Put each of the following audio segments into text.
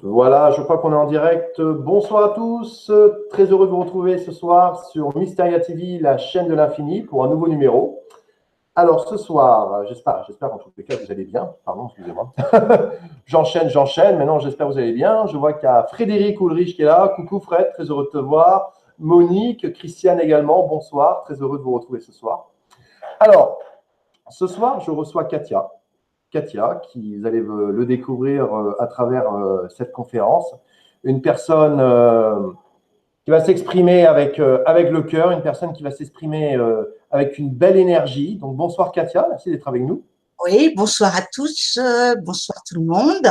Voilà, je crois qu'on est en direct. Bonsoir à tous. Très heureux de vous retrouver ce soir sur Mysteria TV, la chaîne de l'infini, pour un nouveau numéro. Alors ce soir, j'espère en tous les cas que vous allez bien. Pardon, excusez-moi. j'enchaîne. Maintenant, j'espère que vous allez bien. Je vois qu'il y a Frédéric Ulrich qui est là. Coucou Fred, très heureux de te voir. Monique, Christiane également. Bonsoir, très heureux de vous retrouver ce soir. Alors, ce soir, je reçois Katia. Katia, qui vous allez le découvrir à travers cette conférence. Une personne qui va s'exprimer avec le cœur, une personne qui va s'exprimer avec une belle énergie. Donc bonsoir Katia, merci d'être avec nous. Oui, bonsoir à tous, bonsoir tout le monde.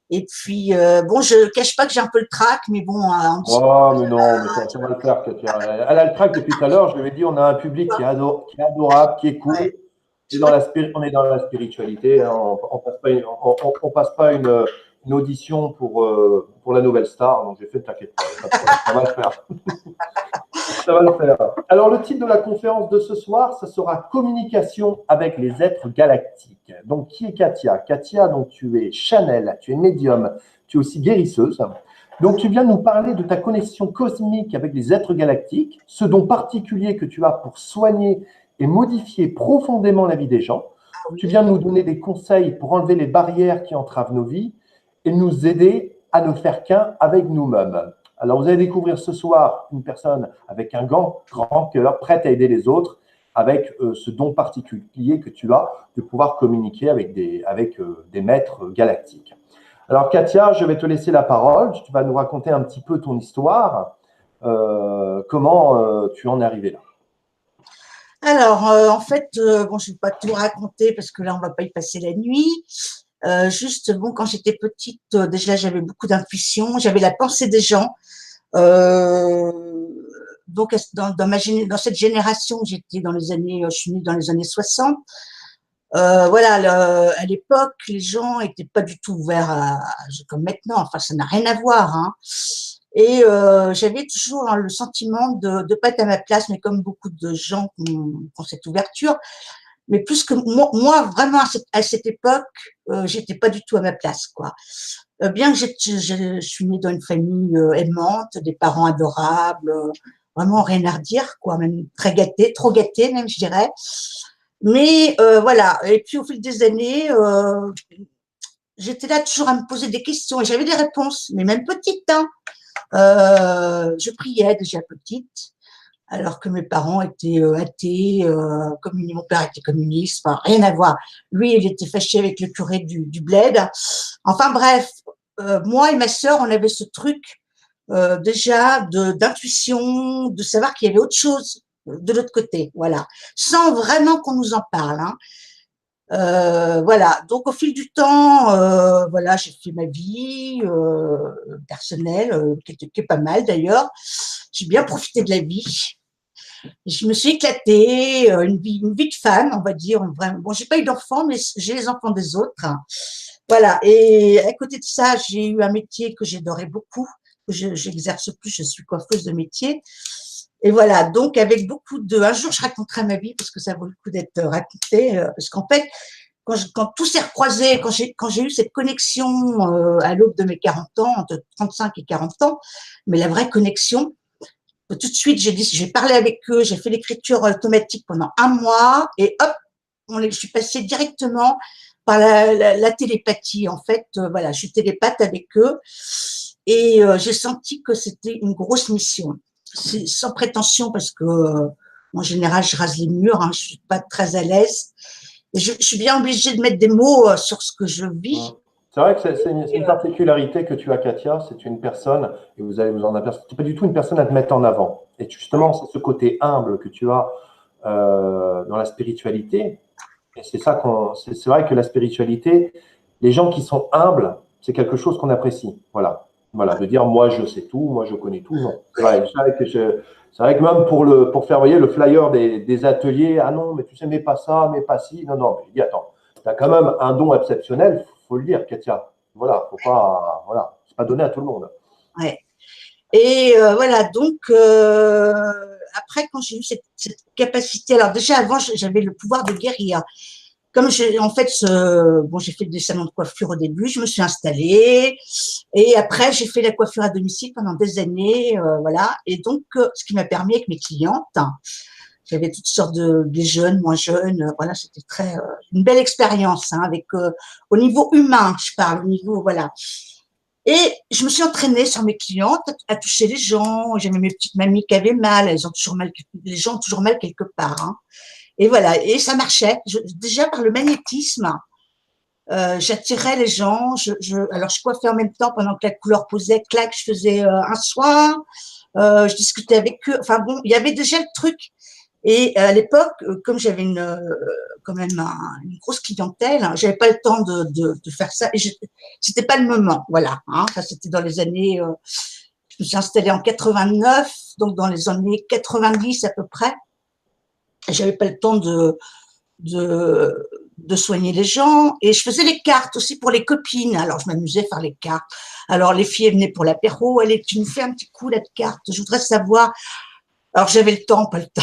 Et puis, bon, je ne cache pas que j'ai un peu le trac, mais bon, en dessous. Oh, mais non, mais ça va le faire, Katia. Elle a le trac depuis tout à l'heure. Je lui ai dit, on a un public qui est adorable, qui est Ouais, cool. je crois On est dans la spiritualité. Hein. On passe pas une audition pour la nouvelle star. Donc, j'ai fait, t'inquiète pas, pas de problème. Ça va le faire. Ça va le faire. Alors, le titre de la conférence de ce soir, ça sera Communication avec les êtres galactiques. Donc, qui est Katia? Katia, donc, tu es Chanel, tu es médium, tu es aussi guérisseuse. Donc, tu viens nous parler de ta connexion cosmique avec les êtres galactiques, ce don particulier que tu as pour soigner et modifier profondément la vie des gens. Tu oui. viens nous donner des conseils pour enlever les barrières qui entravent nos vies et nous aider à ne faire qu'un avec nous-mêmes. Alors, vous allez découvrir ce soir une personne avec un grand cœur, prête à aider les autres, avec ce don particulier que tu as de pouvoir communiquer avec des maîtres galactiques. Alors, Katia, je vais te laisser la parole. Tu vas nous raconter un petit peu ton histoire, comment tu en es arrivé là. Alors, en fait, bon, je ne vais pas tout raconter parce que là, on ne va pas y passer la nuit. Juste, bon, quand j'étais petite, déjà, j'avais beaucoup d'intuition, j'avais la pensée des gens. Euh, donc, dans cette génération, j'étais dans les années, je suis née dans les années 60. Voilà, à l'époque, les gens étaient pas du tout ouverts comme maintenant. Enfin, ça n'a rien à voir, hein. Et j'avais toujours le sentiment de pas être à ma place, mais comme beaucoup de gens qui ont cette ouverture. Mais plus que moi vraiment à cette époque, j'étais pas du tout à ma place, quoi. Bien que je suis née dans une famille aimante, des parents adorables, vraiment rien à redire, quoi, même très gâtés, trop gâtés même, je dirais. Mais voilà. Et puis au fil des années, j'étais là toujours à me poser des questions et j'avais des réponses, mais même petites, hein. Je priais déjà petite, alors que mes parents étaient athées, mon père était communiste, enfin rien à voir. Lui, il était fâché avec le curé du bled. Enfin bref, moi et ma sœur, on avait ce truc déjà d'intuition, de savoir qu'il y avait autre chose de l'autre côté, voilà, sans vraiment qu'on nous en parle, hein. Voilà, donc au fil du temps, voilà, j'ai fait ma vie personnelle, qui est pas mal d'ailleurs. J'ai bien profité de la vie. Je me suis éclatée, une vie de femme, on va dire. Vraiment. Bon, j'ai pas eu d'enfants, mais j'ai les enfants des autres. Voilà. Et à côté de ça, j'ai eu un métier que j'adorais beaucoup, que j'exerce plus. Je suis coiffeuse de métier. Et voilà. Donc, avec beaucoup de. Un jour, je raconterai ma vie parce que ça vaut le coup d'être raconté. Parce qu'en fait, quand tout s'est recroisé, quand j'ai eu cette connexion à l'aube de mes 40 ans, entre 35 et 40 ans, mais la vraie connexion, tout de suite, j'ai parlé avec eux, j'ai fait l'écriture automatique pendant un mois et hop, je suis passée directement par la télépathie. En fait, voilà, je suis télépathe avec eux et j'ai senti que c'était une grosse mission. C'est sans prétention parce que, en général, je rase les murs, hein, je suis pas très à l'aise. Et je suis bien obligée de mettre des mots sur ce que je vis. C'est vrai que c'est une particularité que tu as, Katia. C'est une personne, et vous allez vous en apercevoir, c'est pas du tout une personne à te mettre en avant. Et justement, c'est ce côté humble que tu as dans la spiritualité. Et c'est vrai que la spiritualité, les gens qui sont humbles, c'est quelque chose qu'on apprécie. Voilà. Voilà. De dire, moi, je sais tout, moi, je connais tout. Non. C'est vrai que même pour faire, voyez, le flyer des ateliers, ah non, mais tu sais, mais pas ça, mais pas ci. Non, non. Je dis, attends, tu as quand même un don exceptionnel, faut le dire, Katia. Voilà. Faut pas, voilà. C'est pas donné à tout le monde. Ouais. Et voilà, donc après, quand j'ai eu cette capacité, alors déjà avant, j'avais le pouvoir de guérir. comme en fait, bon, j'ai fait des salons de coiffure au début, je me suis installée et après j'ai fait la coiffure à domicile pendant des années, voilà. Et donc, ce qui m'a permis avec mes clientes, j'avais toutes sortes des jeunes, moins jeunes, voilà, c'était une belle expérience, hein, avec au niveau humain, je parle, au niveau voilà. Et je me suis entraînée sur mes clientes à toucher les gens. J'avais mes petites mamies qui avaient mal, elles ont toujours mal, les gens ont toujours mal quelque part, hein. Et voilà, et ça marchait. Déjà par le magnétisme, j'attirais les gens. Alors je coiffais en même temps pendant que la couleur posait, clac, je faisais un soin. Je discutais avec eux. Enfin bon, il y avait déjà le truc. Et à l'époque, comme j'avais quand même une grosse clientèle, hein, j'avais pas le temps de faire ça. Et c'était pas le moment, voilà. Hein, ça c'était dans les années. Je me suis installée en 89, donc dans les années 90 à peu près. J'avais pas le temps de, de soigner les gens. Et je faisais les cartes aussi pour les copines. Alors, je m'amusais à faire les cartes. Alors, les filles venaient pour l'apéro. Allez, tu me fais un petit coup là de carte. Je voudrais savoir. Alors, j'avais le temps, pas le temps.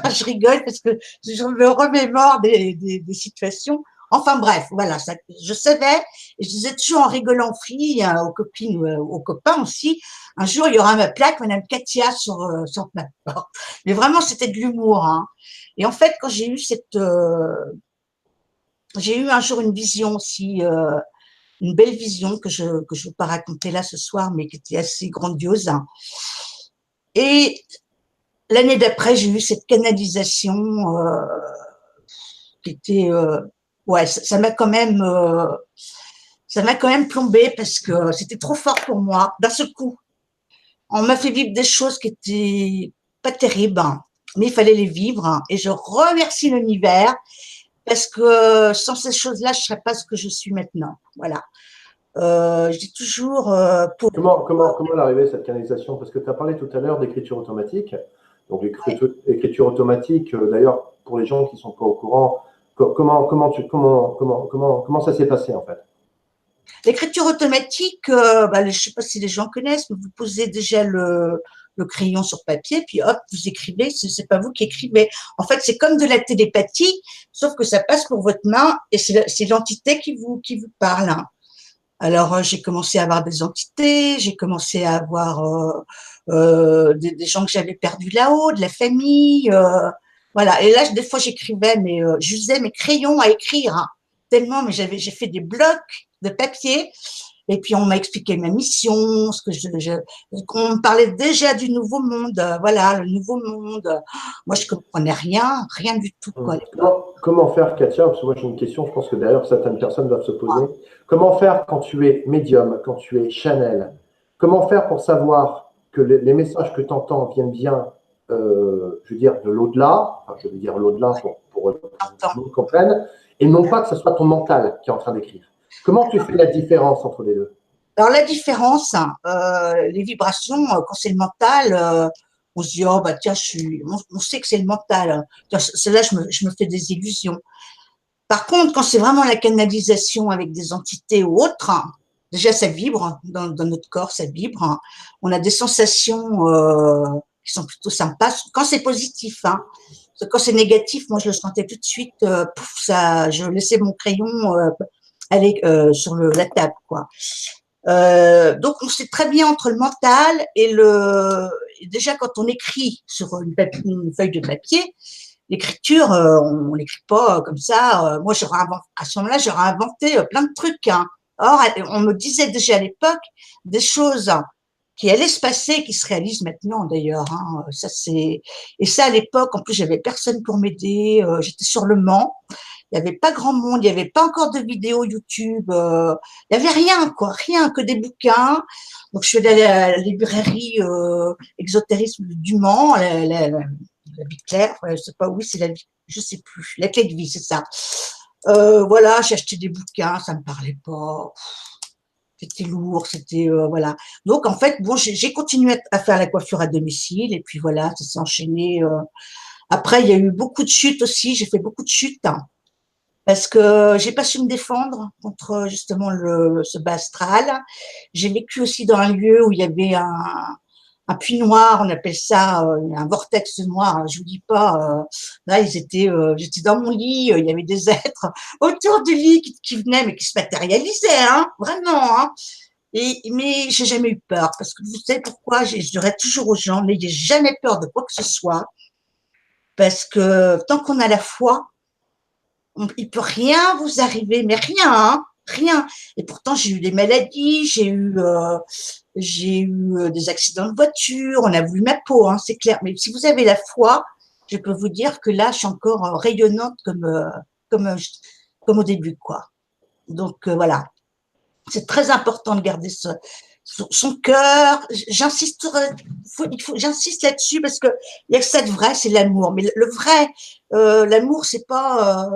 Je rigole parce que je me remémore des situations. Enfin bref, voilà, ça, je savais, et je disais toujours en rigolant aux filles, aux copines, aux copains aussi, un jour il y aura ma plaque, Madame Katia, sur ma porte. Mais vraiment, c'était de l'humour, hein. Et en fait, quand j'ai eu un jour une vision aussi, une belle vision que je ne veux pas raconter là ce soir, mais qui était assez grandiose, hein. Et l'année d'après, j'ai eu cette canalisation qui était, ouais, ça m'a quand même plombé parce que c'était trop fort pour moi. D'un seul coup, on m'a fait vivre des choses qui étaient pas terribles, hein, mais il fallait les vivre, hein. Et je remercie l'univers parce que sans ces choses-là, je serais pas ce que je suis maintenant. Voilà. Je dis toujours pour. Comment elle est arrivée cette canalisation? Parce que tu as parlé tout à l'heure d'écriture automatique. Donc, l'écriture automatique, d'ailleurs, pour les gens qui ne sont pas au courant, comment ça s'est passé en fait? L'écriture automatique, bah, je ne sais pas si les gens connaissent, mais vous posez déjà le crayon sur papier, puis hop, vous écrivez, c'est pas vous qui écrivez. En fait, c'est comme de la télépathie, sauf que ça passe pour votre main et c'est l'entité qui vous parle, hein. Alors, j'ai commencé à avoir des entités, j'ai commencé à avoir des gens que j'avais perdus là-haut, de la famille. Voilà. Et là, des fois, j'écrivais, mais j'usais mes crayons à écrire, hein, tellement, mais j'ai fait des blocs de papier. Et puis, on m'a expliqué ma mission, on me parlait déjà du nouveau monde, voilà, le nouveau monde. Moi, je comprenais rien du tout, quoi, à l'époque. Comment faire, Katia? Parce que moi j'ai une question, je pense que d'ailleurs certaines personnes doivent se poser. Comment faire quand tu es médium, quand tu es channel? Comment faire pour savoir que les messages que tu entends viennent bien, je veux dire, de l'au-delà, enfin, je veux dire l'au-delà pour que tout le monde comprenne, et non pas que ce soit ton mental qui est en train d'écrire. Comment tu fais la différence entre les deux? Alors la différence, hein, les vibrations, quand c'est le mental, on se dit oh bah tiens, on sait que c'est le mental, hein. Tiens, c'est là je me fais des illusions. Par contre, quand c'est vraiment la canalisation avec des entités ou autres, hein, déjà ça vibre, hein, dans notre corps, ça vibre, hein. On a des sensations qui sont plutôt sympas quand c'est positif, hein. Quand c'est négatif, moi je le sentais tout de suite, pouf, ça, je laissais mon crayon aller sur la table, quoi. Donc, on sait très bien entre le mental et déjà quand on écrit sur une feuille de papier, l'écriture, on n'écrit pas comme ça. Moi, à ce moment-là, j'aurais inventé plein de trucs, hein. Or, on me disait déjà à l'époque des choses qui allaient se passer, qui se réalisent maintenant d'ailleurs, hein. Et ça à l'époque, en plus, j'avais personne pour m'aider. J'étais sur le Mans. Il n'y avait pas grand monde, il n'y avait pas encore de vidéos YouTube, il n'y avait rien, quoi, rien que des bouquins. Donc, je suis allée à la librairie Exotérisme du Mans, la vie claire, je sais pas, oui, je sais plus, la clé de vie, c'est ça. Voilà, j'ai acheté des bouquins, ça me parlait pas, c'était lourd, c'était voilà. Donc en fait, bon, j'ai continué à faire la coiffure à domicile et puis voilà, ça s'est enchaîné. Après, il y a eu beaucoup de chutes aussi, j'ai fait beaucoup de chutes, hein, parce que j'ai pas su me défendre contre justement ce bas astral. J'ai vécu aussi dans un lieu où il y avait un puits noir, on appelle ça un vortex noir. Je vous dis pas, là j'étais dans mon lit, il y avait des êtres autour du lit qui venaient, mais qui se matérialisaient, hein, vraiment. Hein. Mais j'ai jamais eu peur parce que vous savez pourquoi? Je dirais toujours aux gens, n'ayez jamais peur de quoi que ce soit, parce que tant qu'on a la foi, il peut rien vous arriver, mais rien, hein, rien. Et pourtant j'ai eu des maladies, j'ai eu des accidents de voiture, on a voulu ma peau, hein, c'est clair. Mais si vous avez la foi, je peux vous dire que là, je suis encore rayonnante comme, euh, comme au début, quoi. Donc voilà, c'est très important de garder son cœur. J'insiste là-dessus parce que il y a que ça de vrai, c'est l'amour. Mais le vrai, l'amour, c'est pas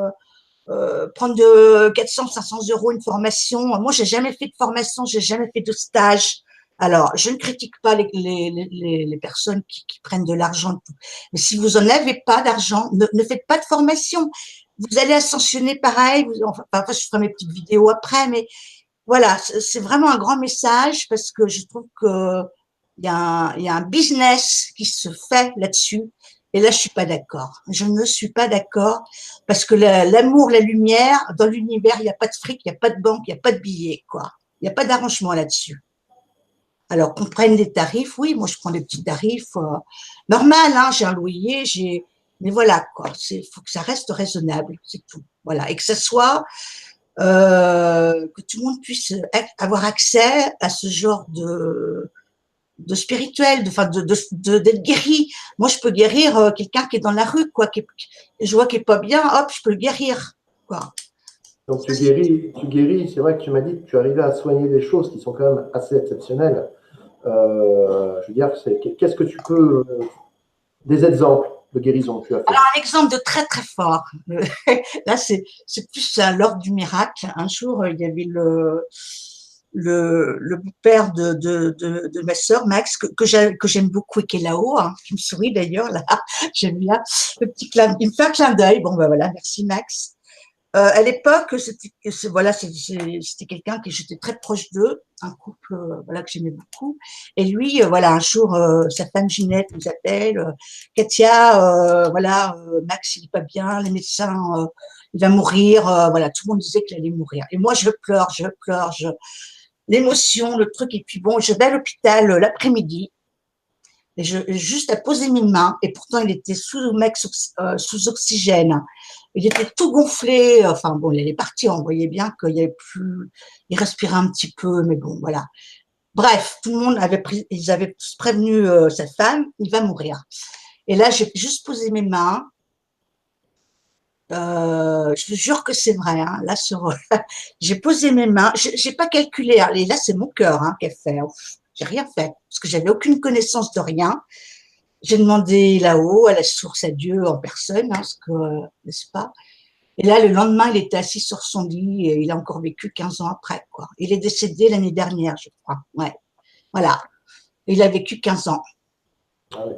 prendre de 400, 500 euros une formation. Moi, j'ai jamais fait de formation, j'ai jamais fait de stage. Alors, je ne critique pas les personnes qui prennent de l'argent. Mais si vous en avez pas d'argent, ne faites pas de formation. Vous allez ascensionner pareil. Enfin, je ferai mes petites vidéos après, mais voilà, c'est vraiment un grand message parce que je trouve que il y a un business qui se fait là-dessus. Et là, je suis pas d'accord. Je ne suis pas d'accord parce que l'amour, la lumière, dans l'univers, il n'y a pas de fric, il n'y a pas de banque, il n'y a pas de billets, quoi. Il n'y a pas d'arrangement là-dessus. Alors qu'on prenne des tarifs, oui, moi je prends des petits tarifs normal, hein, j'ai un loyer, mais voilà quoi. Faut que ça reste raisonnable, c'est tout. Voilà, et que ça soit que tout le monde puisse avoir accès à ce genre de spirituel, d'être guéri. Moi, je peux guérir quelqu'un qui est dans la rue, quoi, je vois qu'il est pas bien, hop, je peux le guérir, quoi. Donc tu guéris, c'est vrai que tu m'as dit que tu arrivais à soigner des choses qui sont quand même assez exceptionnelles. Je veux dire, qu'est-ce que tu peux, des exemples de guérison que tu as fait? Alors, un exemple de très, très fort. Là, c'est plus à l'ordre du miracle. Un jour, il y avait le père de ma sœur, Max, que j'aime beaucoup et qui est là-haut, hein, qui me sourit d'ailleurs, là. J'aime bien le petit il me fait un clin d'œil. Bon, ben voilà, merci Max. À l'époque, voilà, c'était quelqu'un que j'étais très proche d'eux, un couple voilà que j'aimais beaucoup. Et lui, voilà, un jour, sa femme Ginette nous appelle, Katia, voilà, Max il est pas bien, les médecins, il va mourir, voilà, tout le monde disait qu'il allait mourir. Et moi, je pleure, l'émotion, le truc. Et puis bon, je vais à l'hôpital l'après-midi. Et juste à poser mes mains, et pourtant il était sous oxygène. Il était tout gonflé, enfin bon, il allait partir, on voyait bien qu'il y avait plus, il respirait un petit peu, mais bon, voilà. Bref, tout le monde ils avaient tous prévenu sa femme, il va mourir. Et là, j'ai juste posé mes mains, je vous jure que c'est vrai, hein, là, j'ai posé mes mains, j'ai pas calculé, hein, et là, c'est mon cœur hein, qui a fait, j'ai rien fait, parce que j'avais aucune connaissance de rien. J'ai demandé là-haut, à la source, à Dieu en personne, hein, n'est-ce pas? Et là, le lendemain, il était assis sur son lit et il a encore vécu 15 ans après, quoi. Il est décédé l'année dernière, je crois. Ouais. Voilà. Il a vécu 15 ans. Ah oui,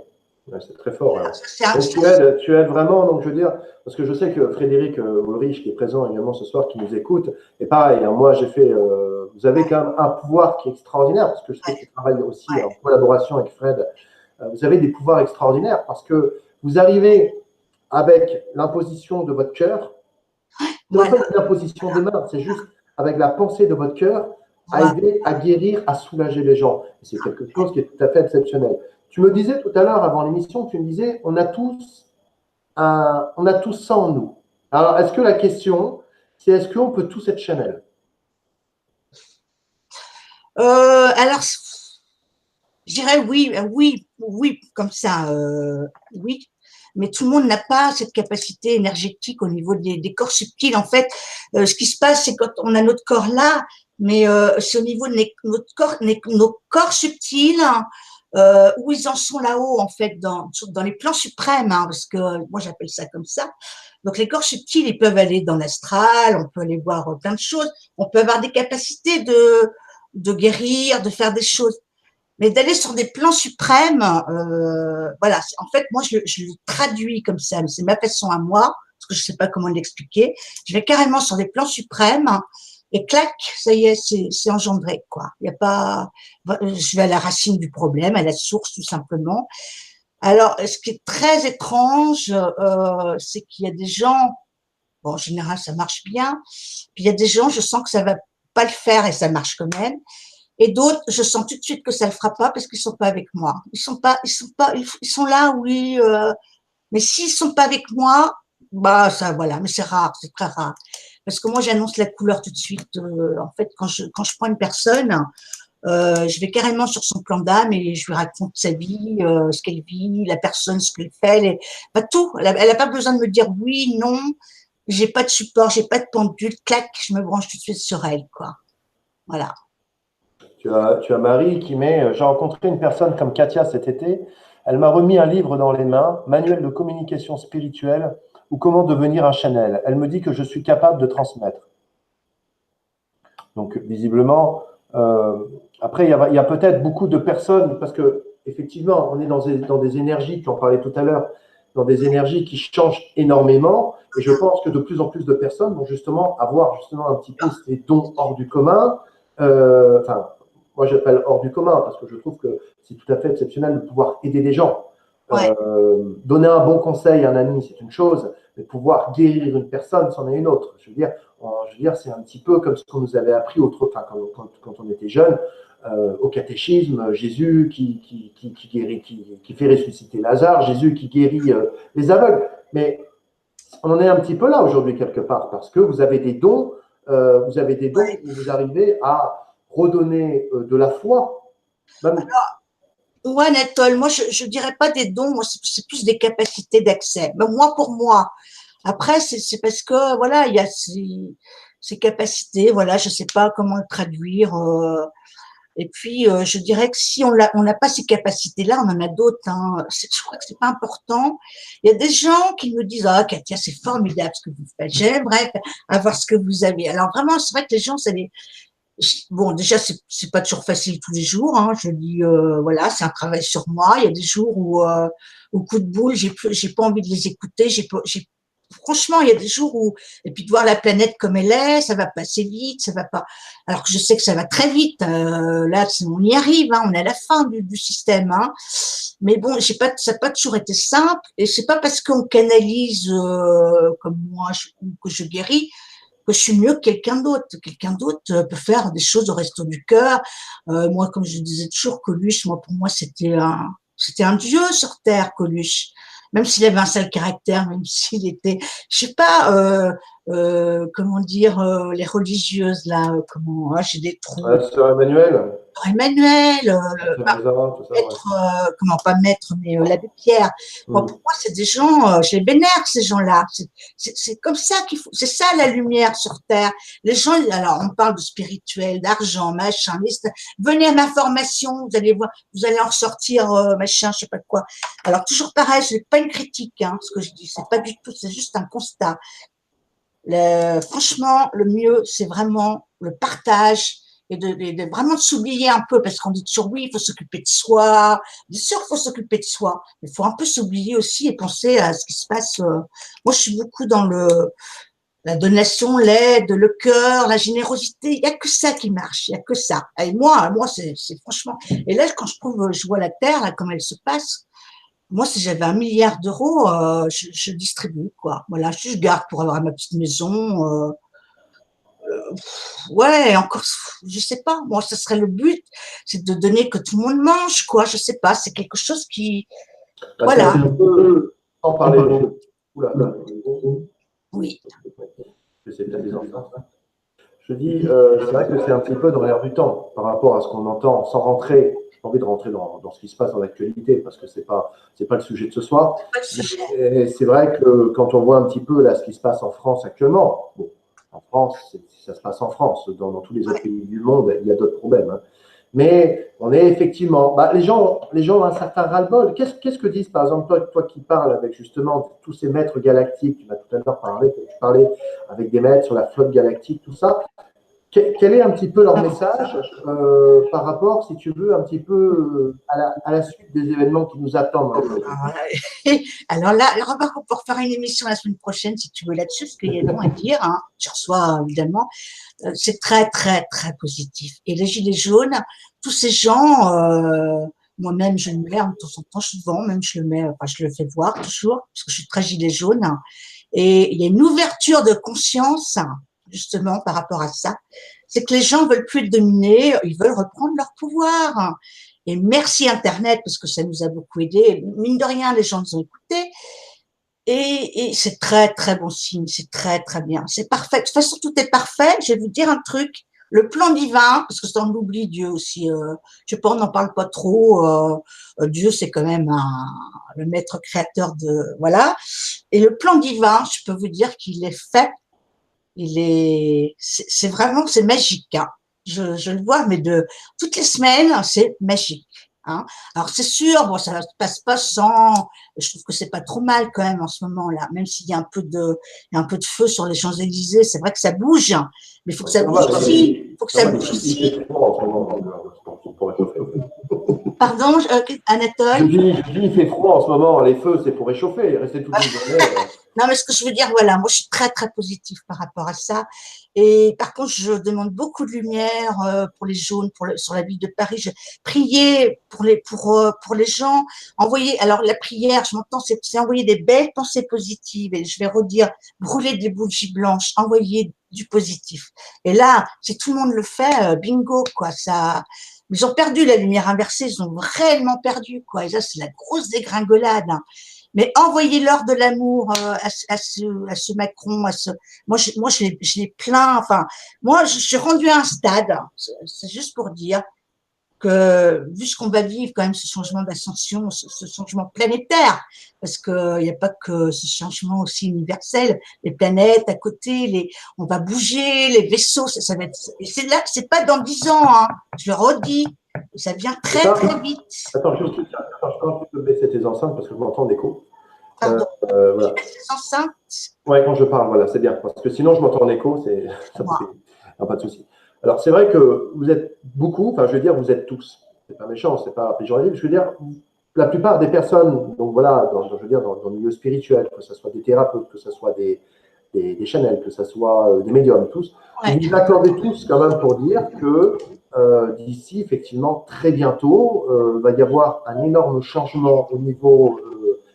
ouais, c'est très fort. Voilà. Alors. Donc tu aides vraiment, donc je veux dire, parce que je sais que Frédéric Ulrich, qui est présent également ce soir, qui nous écoute, et pareil, hein, moi j'ai fait, vous avez quand même un pouvoir qui est extraordinaire, parce que je sais que tu travailles aussi en collaboration avec Fred, vous avez des pouvoirs extraordinaires, parce que vous arrivez avec l'imposition de votre cœur, non pas l'imposition des mains, c'est juste avec la pensée de votre cœur, à aider, à guérir, à soulager les gens. C'est quelque chose qui est tout à fait exceptionnel. Tu me disais tout à l'heure, avant l'émission, tu me disais, on a tous ça en nous. Alors, est-ce que la question, c'est est-ce qu'on peut tous être Chanel? Alors, je dirais oui, oui, comme ça, oui. Mais tout le monde n'a pas cette capacité énergétique au niveau des corps subtils. En fait, ce qui se passe, c'est quand on a notre corps là, mais c'est au niveau de nos corps subtils, où ils en sont là-haut, en fait, dans les plans suprêmes, hein, parce que moi j'appelle ça comme ça. Donc les corps subtils, ils peuvent aller dans l'astral, on peut aller voir plein de choses, on peut avoir des capacités de guérir, de faire des choses. Mais d'aller sur des plans suprêmes, voilà. En fait, moi, je le traduis comme ça. C'est ma façon à moi, parce que je sais pas comment l'expliquer. Je vais carrément sur des plans suprêmes et clac, ça y est, c'est engendré, quoi. Il y a pas, je vais à la racine du problème, à la source, tout simplement. Alors, ce qui est très étrange, c'est qu'il y a des gens, bon, en général, ça marche bien, puis il y a des gens, je sens que ça va pas le faire et ça marche quand même. Et d'autres, je sens tout de suite que ça le fera pas parce qu'ils sont pas avec moi. Ils sont là, oui, mais s'ils sont pas avec moi, bah ça, voilà. Mais c'est rare, c'est très rare. Parce que moi, j'annonce la couleur tout de suite. En fait, quand je prends une personne, je vais carrément sur son plan d'âme et je lui raconte sa vie, ce qu'elle vit, la personne, ce qu'elle fait, bah, tout. Elle a pas besoin de me dire oui, non. J'ai pas de support, j'ai pas de pendule. Clac, je me branche tout de suite sur elle, quoi. Voilà. Tu as Marie qui met j'ai rencontré une personne comme Katia cet été. Elle m'a remis un livre dans les mains, Manuel de communication spirituelle ou comment devenir un channel. Elle me dit que je suis capable de transmettre. Donc, visiblement, après, il y a peut-être beaucoup de personnes, parce que effectivement, on est dans des énergies, tu en parlais tout à l'heure, dans des énergies qui changent énormément. Et je pense que de plus en plus de personnes vont justement avoir justement un petit peu ces dons hors du commun. Enfin, moi, j'appelle hors du commun parce que je trouve que c'est tout à fait exceptionnel de pouvoir aider des gens. Ouais. Donner un bon conseil à un ami, c'est une chose, mais pouvoir guérir une personne, c'en est une autre. Je veux dire, c'est un petit peu comme ce qu'on nous avait appris enfin, quand on était jeune, au catéchisme, Jésus qui guérit, qui fait ressusciter Lazare, Jésus qui guérit les aveugles. Mais on en est un petit peu là aujourd'hui quelque part, parce que vous avez des dons, où vous arrivez à redonner de la foi. Même... Ouais, Anatole, moi, je dirais pas des dons, moi, c'est plus des capacités d'accès. Mais moi, pour moi. Après, c'est parce que, voilà, il y a ces capacités, voilà, je sais pas comment le traduire. Et puis, je dirais que si on n'a pas ces capacités-là, on en a d'autres. Hein. Je crois que c'est pas important. Il y a des gens qui me disent, ah, Katia, c'est formidable ce que vous faites. J'aimerais avoir ce que vous avez. Alors vraiment, c'est vrai que les gens, bon, déjà, c'est pas toujours facile tous les jours. Hein. Je dis, voilà, c'est un travail sur moi. Il y a des jours où, au coup de boule, j'ai pas envie de les écouter. Franchement, il y a des jours où, et puis de voir la planète comme elle est, ça va passer vite, ça va pas. Alors que je sais que ça va très vite. Là, on y arrive. Hein, on est à la fin du système. Hein. Mais bon, ça n'a pas toujours été simple. Et c'est pas parce qu'on canalise comme moi que je guéris que je suis mieux que quelqu'un d'autre. Quelqu'un d'autre peut faire des choses au resto du cœur. Moi, comme je disais toujours, Coluche, moi, pour moi, c'était un dieu sur Terre, Coluche. Même s'il avait un sale caractère, même s'il était, je sais pas, comment dire, les religieuses, là, j'ai des trous. Sœur Emmanuel, Emmanuel, bah, Teresa, tout ça, ouais. comment pas maître, mais l'abbé Pierre. Moi, pour moi, c'est des gens, je les vénère, ces gens-là. C'est comme ça c'est ça la lumière sur Terre. Les gens, alors, on parle de spirituel, d'argent, machin, venez à ma formation, vous allez voir, vous allez en ressortir, machin, je sais pas quoi. Alors, toujours pareil, ce n'est pas une critique, hein, ce que je dis, c'est pas du tout, c'est juste un constat. Franchement, le mieux, c'est vraiment le partage et de vraiment de s'oublier un peu, parce qu'on dit toujours oui, il faut s'occuper de soi. Bien sûr qu'il faut s'occuper de soi, mais il faut un peu s'oublier aussi et penser à ce qui se passe. Moi, je suis beaucoup dans la donation, l'aide, le cœur, la générosité. Il n'y a que ça qui marche, il n'y a que ça. Et moi, c'est franchement. Et là, quand je vois la terre, là, comme elle se passe. Moi, si j'avais 1 milliard d'euros, je distribue, quoi. Voilà, je garde pour avoir ma petite maison. Ouais, encore, je sais pas. Moi, ce serait le but, c'est de donner que tout le monde mange, quoi. Je sais pas, c'est quelque chose qui, voilà. C'est un peu, sans parler de... Oula, Oui. c'est peut-être des enfants. Je dis, c'est vrai que c'est un petit peu dans l'air du temps par rapport à ce qu'on entend, sans rentrer. Je n'ai pas envie de rentrer dans ce qui se passe dans l'actualité parce que c'est pas le sujet de ce soir. Mais c'est vrai que quand on voit un petit peu là ce qui se passe en France actuellement, bon, en France, ça se passe en France. Dans tous les autres pays du monde, il y a d'autres problèmes. Hein. Mais on est effectivement, les gens ont un certain ras-le-bol. Qu'est-ce que disent, par exemple, toi qui parles avec justement tous ces maîtres galactiques, tu m'as tout à l'heure parlé, tu parlais avec des maîtres sur la flotte galactique, tout ça. Quel est un petit peu leur message par rapport, si tu veux, un petit peu à la suite des événements qui nous attendent dans les prochains jours? Alors là, remarque, on peut refaire une émission la semaine prochaine si tu veux là-dessus, parce qu'il y a long à dire. Hein. Je reçois évidemment. C'est très, très, très positif. Et les Gilets jaunes, tous ces gens, moi-même, je le mets de temps en temps, souvent, même je le mets, enfin, je le fais voir toujours, parce que je suis très Gilet jaune. Et il y a une ouverture de conscience, justement, par rapport à ça. C'est que les gens veulent plus être dominés, ils veulent reprendre leur pouvoir. Et merci Internet, parce que ça nous a beaucoup aidé. Mine de rien, les gens nous ont écoutés. Et c'est très, très bon signe, c'est très, très bien. C'est parfait. De toute façon, tout est parfait. Je vais vous dire un truc. Le plan divin, parce que ça on oublie Dieu aussi, je sais pas, on n'en parle pas trop. Dieu, c'est quand même le maître créateur de, voilà. Et le plan divin, je peux vous dire qu'il est fait. C'est vraiment, c'est magique. Hein. Je le vois, mais toutes les semaines, c'est magique. Hein. Alors c'est sûr, bon, ça ne se passe pas sans. Je trouve que c'est pas trop mal quand même en ce moment-là, même s'il y a il y a un peu de feu sur les Champs-Élysées. C'est vrai que ça bouge, hein, mais il faut que ça bouge aussi. Il faut que ça bouge aussi. Pardon, Anatole. Je dis, il fait froid en ce moment. Les feux, c'est pour réchauffer. Rester toute une journée. Non, mais ce que je veux dire, voilà, moi, je suis très, très positive par rapport à ça. Et par contre, je demande beaucoup de lumière pour les jaunes, sur la ville de Paris. Je prier pour les gens. Envoyer, alors la prière, je m'entends, c'est envoyer des belles pensées positives. Et je vais redire, brûler des bougies blanches, envoyer du positif. Et là, si tout le monde le fait, bingo, quoi. Ça, ils ont perdu la lumière inversée, ils ont réellement perdu, quoi. Et ça, c'est la grosse dégringolade. Hein. Mais envoyez-leur de l'amour à ce Macron, je l'ai plaint. Enfin, moi, je suis rendue à un stade. C'est juste pour dire que vu ce qu'on va vivre quand même, ce changement d'ascension, ce changement planétaire, parce que il n'y a pas que ce changement aussi universel, les planètes à côté, on va bouger, les vaisseaux, ça va être, et c'est là, c'est pas dans 10 ans, hein, je le redis, ça vient très très vite. Attends, je pense que tu peux baisser tes enceintes parce que je m'entends en écho. Pardon. Voilà. Les enceintes. Ouais, quand je parle, voilà, c'est bien. Parce que sinon, je m'entends en écho, ça peut non, pas de souci. Alors, c'est vrai que vous êtes beaucoup, enfin, je veux dire, vous êtes tous. C'est pas méchant, c'est pas péjoratif. Je veux dire, la plupart des personnes, donc voilà, je veux dire, dans le milieu spirituel, que ce soit des thérapeutes, que ce soit des channels, que ce soit des médiums, tous, ouais. Vous vous accordez tous quand même pour dire que d'ici, effectivement, très bientôt, va y avoir un énorme changement au niveau.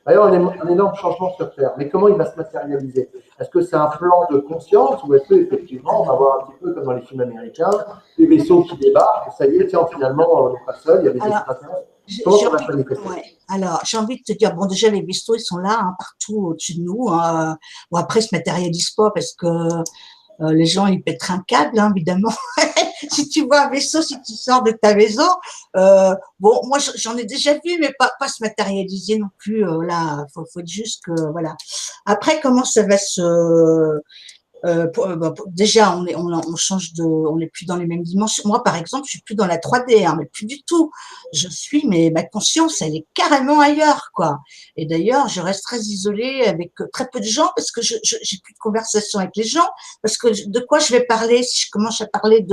D'ailleurs, un énorme changement sur Terre. Mais comment il va se matérialiser? Est-ce que c'est un plan de conscience ou est-ce qu'effectivement, on va voir un petit peu comme dans les films américains, des vaisseaux qui débarquent, ça y est, tiens, finalement, on n'est pas seul, il y a des extraterrestres. Comment ça va se manifester? Alors, j'ai envie de te dire, bon, déjà, les vaisseaux, ils sont là, hein, partout au-dessus de nous. Hein. Bon, après, ils ne se matérialisent pas parce que les gens, ils pètent un câble, hein, évidemment. Si tu vois un vaisseau, si tu sors de ta maison, bon, moi, j'en ai déjà vu, mais pas se matérialiser non plus. Là, faut être juste que, voilà. Après, comment ça va se… déjà, on change on n'est plus dans les mêmes dimensions. Moi, par exemple, je suis plus dans la 3D, hein, mais plus du tout. Mais ma conscience, elle est carrément ailleurs, quoi. Et d'ailleurs, je reste très isolée avec très peu de gens parce que j'ai plus de conversation avec les gens. Parce que de quoi je vais parler si je commence à parler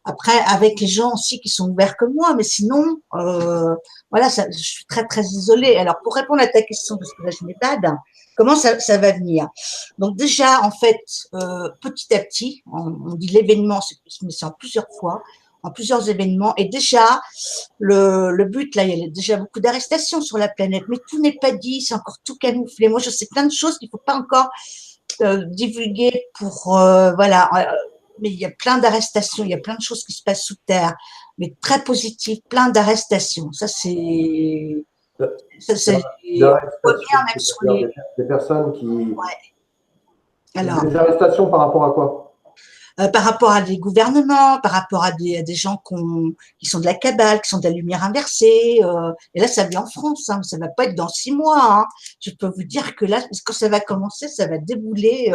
après, avec les gens aussi qui sont ouverts comme moi, mais sinon, voilà, je suis très, très isolée. Alors, pour répondre à ta question, parce que là, je m'évade, comment ça va venir? Donc, déjà, en fait, petit à petit, on dit l'événement, mais c'est en plusieurs fois, en plusieurs événements, et déjà, le but, là, il y a déjà beaucoup d'arrestations sur la planète, mais tout n'est pas dit, c'est encore tout camouflé. Moi, je sais plein de choses qu'il ne faut pas encore divulguer pour, voilà, mais il y a plein d'arrestations, il y a plein de choses qui se passent sous terre, mais très positives, plein d'arrestations. Ça, c'est… Des personnes qui… Ouais. Alors, des arrestations par rapport à quoi? Par rapport à des gouvernements, par rapport à des gens qui sont de la cabale, qui sont de la lumière inversée. Et là, ça vient en France, hein, ça va pas être dans 6 mois. Hein. Je peux vous dire que là, quand ça va commencer, ça va débouler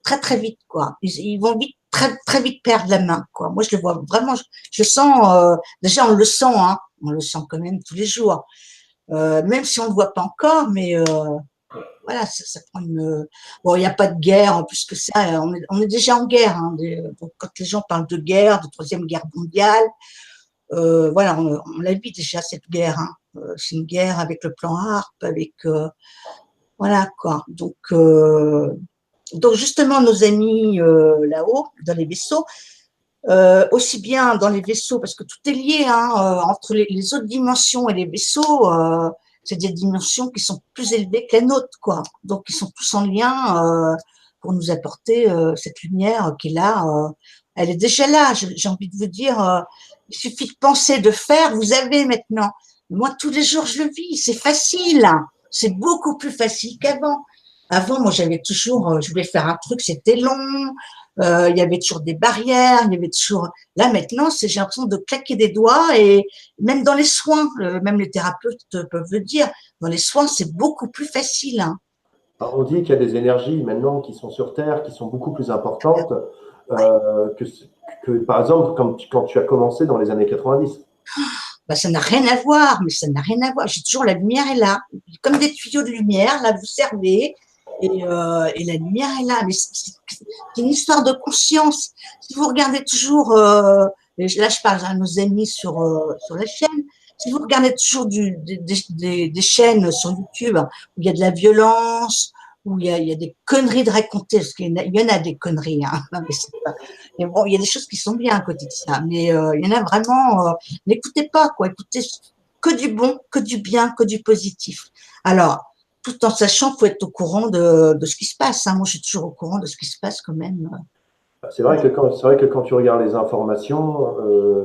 très très vite, quoi. Ils vont vite, très très vite perdre la main, quoi. Moi, je le vois vraiment. Je sens déjà, on le sent, hein, on le sent quand même tous les jours, même si on le voit pas encore, mais voilà, ça prend une. Bon, il n'y a pas de guerre plus que ça. On est déjà en guerre. Hein, donc, quand les gens parlent de guerre, de troisième guerre mondiale, voilà, on la vit déjà cette guerre. Hein. C'est une guerre avec le plan HARP, avec voilà quoi. Donc justement, nos amis là-haut, dans les vaisseaux, aussi bien dans les vaisseaux, parce que tout est lié, hein, entre les autres dimensions et les vaisseaux, c'est des dimensions qui sont plus élevées que la nôtre, quoi. Donc, ils sont tous en lien pour nous apporter cette lumière qui est là. Elle est déjà là, j'ai envie de vous dire. Il suffit de penser, de faire, vous avez maintenant. Moi, tous les jours, je le vis, c'est facile. C'est beaucoup plus facile qu'avant. Avant, moi, j'avais toujours, je voulais faire un truc, c'était long, il y avait toujours des barrières, il y avait toujours. Là maintenant, j'ai l'impression de claquer des doigts et même dans les soins, même les thérapeutes peuvent le dire, dans les soins, c'est beaucoup plus facile. Hein. Alors, on dit qu'il y a des énergies maintenant qui sont sur Terre, qui sont beaucoup plus importantes Ouais. que, par exemple, quand tu as commencé dans les années 90. Bah, ça n'a rien à voir, mais ça n'a rien à voir. J'ai toujours la lumière est là, comme des tuyaux de lumière. Là, vous servez et la lumière est là. Mais c'est une histoire de conscience. Si vous regardez toujours, et là, je parle à nos amis sur la chaîne. Si vous regardez toujours des chaînes sur YouTube où il y a de la violence, où il y a des conneries de raconter, parce qu'il y en a des conneries, hein. Non, mais c'est pas, mais bon, il y a des choses qui sont bien à côté de ça, mais il y en a vraiment. N'écoutez pas, quoi. Écoutez que du bon, que du bien, que du positif. Alors, tout en sachant qu'il faut être au courant de ce qui se passe. Hein. Moi, je suis toujours au courant de ce qui se passe quand même. C'est vrai que quand tu regardes les informations,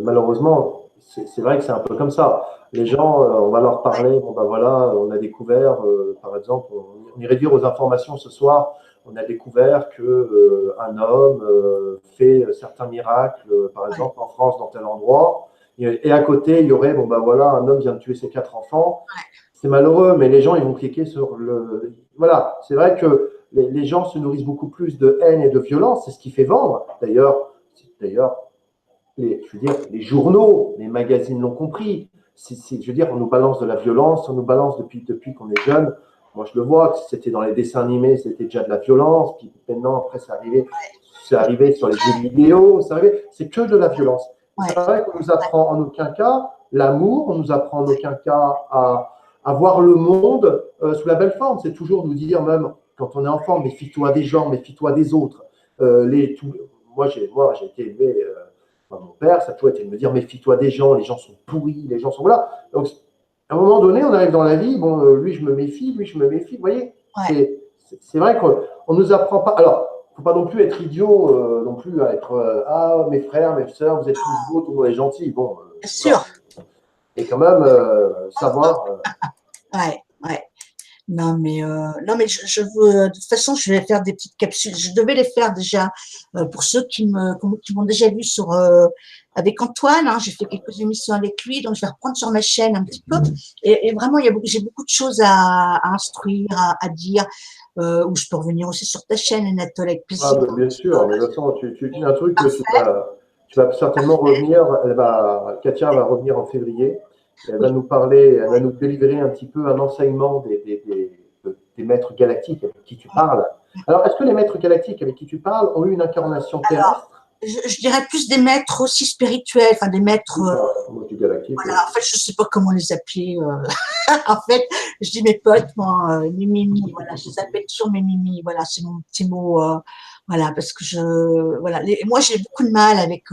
malheureusement, c'est vrai que c'est un peu comme ça. Les gens, on va leur Ouais, parler, bon ben voilà, on a découvert, par exemple, on irait dire aux informations ce soir, on a découvert que un homme fait certains miracles, par ouais, exemple en France dans tel endroit, et à côté il y aurait, bon ben voilà, un homme vient de tuer ses 4 enfants. C'est malheureux, mais les gens, ils vont cliquer sur le. Voilà, c'est vrai que les gens se nourrissent beaucoup plus de haine et de violence, c'est ce qui fait vendre. D'ailleurs, je veux dire, les journaux, les magazines l'ont compris. Je veux dire, on nous balance de la violence, on nous balance depuis qu'on est jeune. Moi, je le vois, c'était dans les dessins animés, c'était déjà de la violence. Puis maintenant, après, c'est arrivé sur les jeux vidéo, c'est que de la violence. Et c'est ouais, vrai qu'on nous apprend en aucun cas l'amour, on nous apprend en aucun cas à voir le monde sous la belle forme. C'est toujours nous dire, même quand on est enfant, méfie-toi des gens, méfie-toi des autres. Moi, j'ai été élevé. Mon père, ça a toujours été de me dire méfie-toi des gens, les gens sont pourris, les gens sont. Voilà. Donc, à un moment donné, on arrive dans la vie, bon, lui, je me méfie, lui, je me méfie. Vous voyez, ouais. c'est vrai qu'on ne nous apprend pas. Alors, il ne faut pas non plus être idiot, non plus, à être ah, mes frères, mes sœurs, vous êtes tous beaux, tout le monde est gentil. Bon, Bien voilà. sûr. Et quand même, savoir. Ouais, ouais. Non, mais de toute façon, je vais faire des petites capsules. Je devais les faire déjà pour ceux qui m'ont déjà vu avec Antoine. Hein, j'ai fait quelques émissions avec lui, donc je vais reprendre sur ma chaîne un petit peu. Et vraiment, j'ai beaucoup de choses à instruire, à dire. Ou je peux revenir aussi sur ta chaîne, Anatole, avec Ah, plaisir. ben, bien sûr, mais de toute façon, tu dis un truc que Parfait. tu vas certainement revenir. Katia va revenir en février. Elle va Oui, nous parler, elle va nous délivrer un petit peu un enseignement des maîtres galactiques avec qui tu parles. Alors, est-ce que les maîtres galactiques avec qui tu parles ont eu une incarnation terrestre? je dirais plus des maîtres aussi spirituels, enfin des maîtres. Moi, du galactique, oui. Voilà, en fait, je sais pas comment les appeler. En fait, je dis mes potes, moi, mes mimi, voilà, je les appelle toujours mes mimi, voilà, c'est mon petit mot, voilà, parce que voilà, moi j'ai beaucoup de mal avec,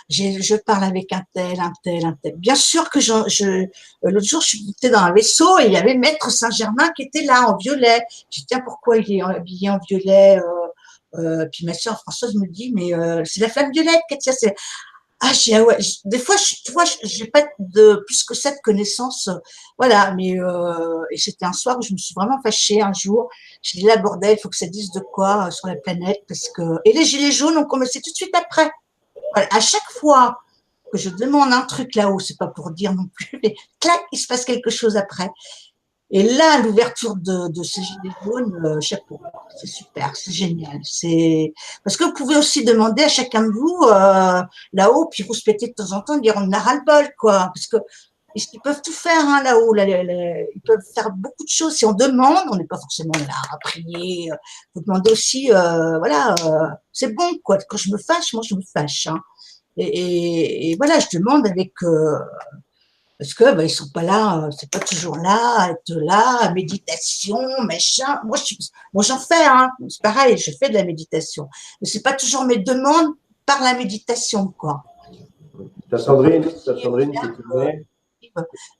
je parle avec un tel, un tel, un tel. Bien sûr que l'autre jour, je suis montée dans un vaisseau et il y avait Maître Saint-Germain qui était là en violet. Je dis, tiens, pourquoi il est habillé en violet? Puis ma soeur Françoise me dit, mais c'est la flamme violette, Katia, c'est ah, ouais, des fois, tu vois, j'ai pas de plus que ça de connaissances, voilà. Mais et c'était un soir où je me suis vraiment fâchée un jour. J'ai dit là, bordel, il faut que ça dise de quoi sur la planète parce que et les gilets jaunes ont commencé tout de suite après. Voilà, à chaque fois que je demande un truc là-haut, c'est pas pour dire non plus, mais clac, il se passe quelque chose après. Et là, l'ouverture de ces gilets jaunes, chapeau, c'est super, c'est génial. Parce que vous pouvez aussi demander à chacun de vous là-haut, puis vous se péter de temps en temps, dire on a ras le bol, quoi. Parce que Ils peuvent tout faire hein, là-haut. Ils peuvent faire beaucoup de choses. Si on demande, on n'est pas forcément là à prier. Faut demander aussi, voilà, c'est bon quoi. Quand je me fâche, moi je me fâche. Hein. Et voilà, je demande avec parce que ils sont pas là, c'est pas toujours là, à être là, méditation, machin. Moi j'en fais, hein. C'est pareil, je fais de la méditation, mais c'est pas toujours mes demandes par la méditation quoi. T'as Sandrine qui te met.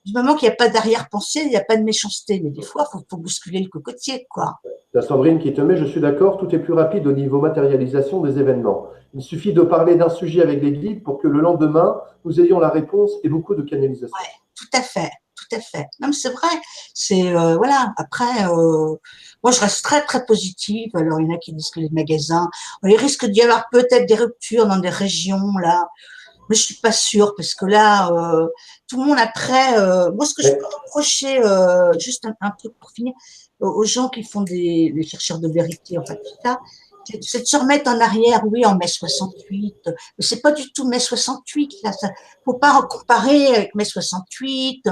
Du moment qu'il n'y a pas d'arrière-pensée, il n'y a pas de méchanceté. Mais des fois, faut bousculer le cocotier, quoi. T'as Sandrine qui te met, je suis d'accord, tout est plus rapide au niveau matérialisation des événements. Il suffit de parler d'un sujet avec les guides pour que le lendemain, nous ayons la réponse et beaucoup de canalisation. Ouais, tout à fait, tout à fait. Non, mais c'est vrai. C'est voilà. Après, moi, je reste très très positive. Alors, il y en a qui disent que les magasins, il risque d'y avoir peut-être des ruptures dans des régions là, mais je suis pas sûre parce que là, tout le monde après. Moi, ce que je Mais, peux reprocher, juste un truc pour finir, aux gens qui font les chercheurs de vérité, en fait, tout ça, c'est de se remettre en arrière, oui, en mai 68, mais c'est pas du tout mai 68, là, ça, faut pas comparer avec mai 68,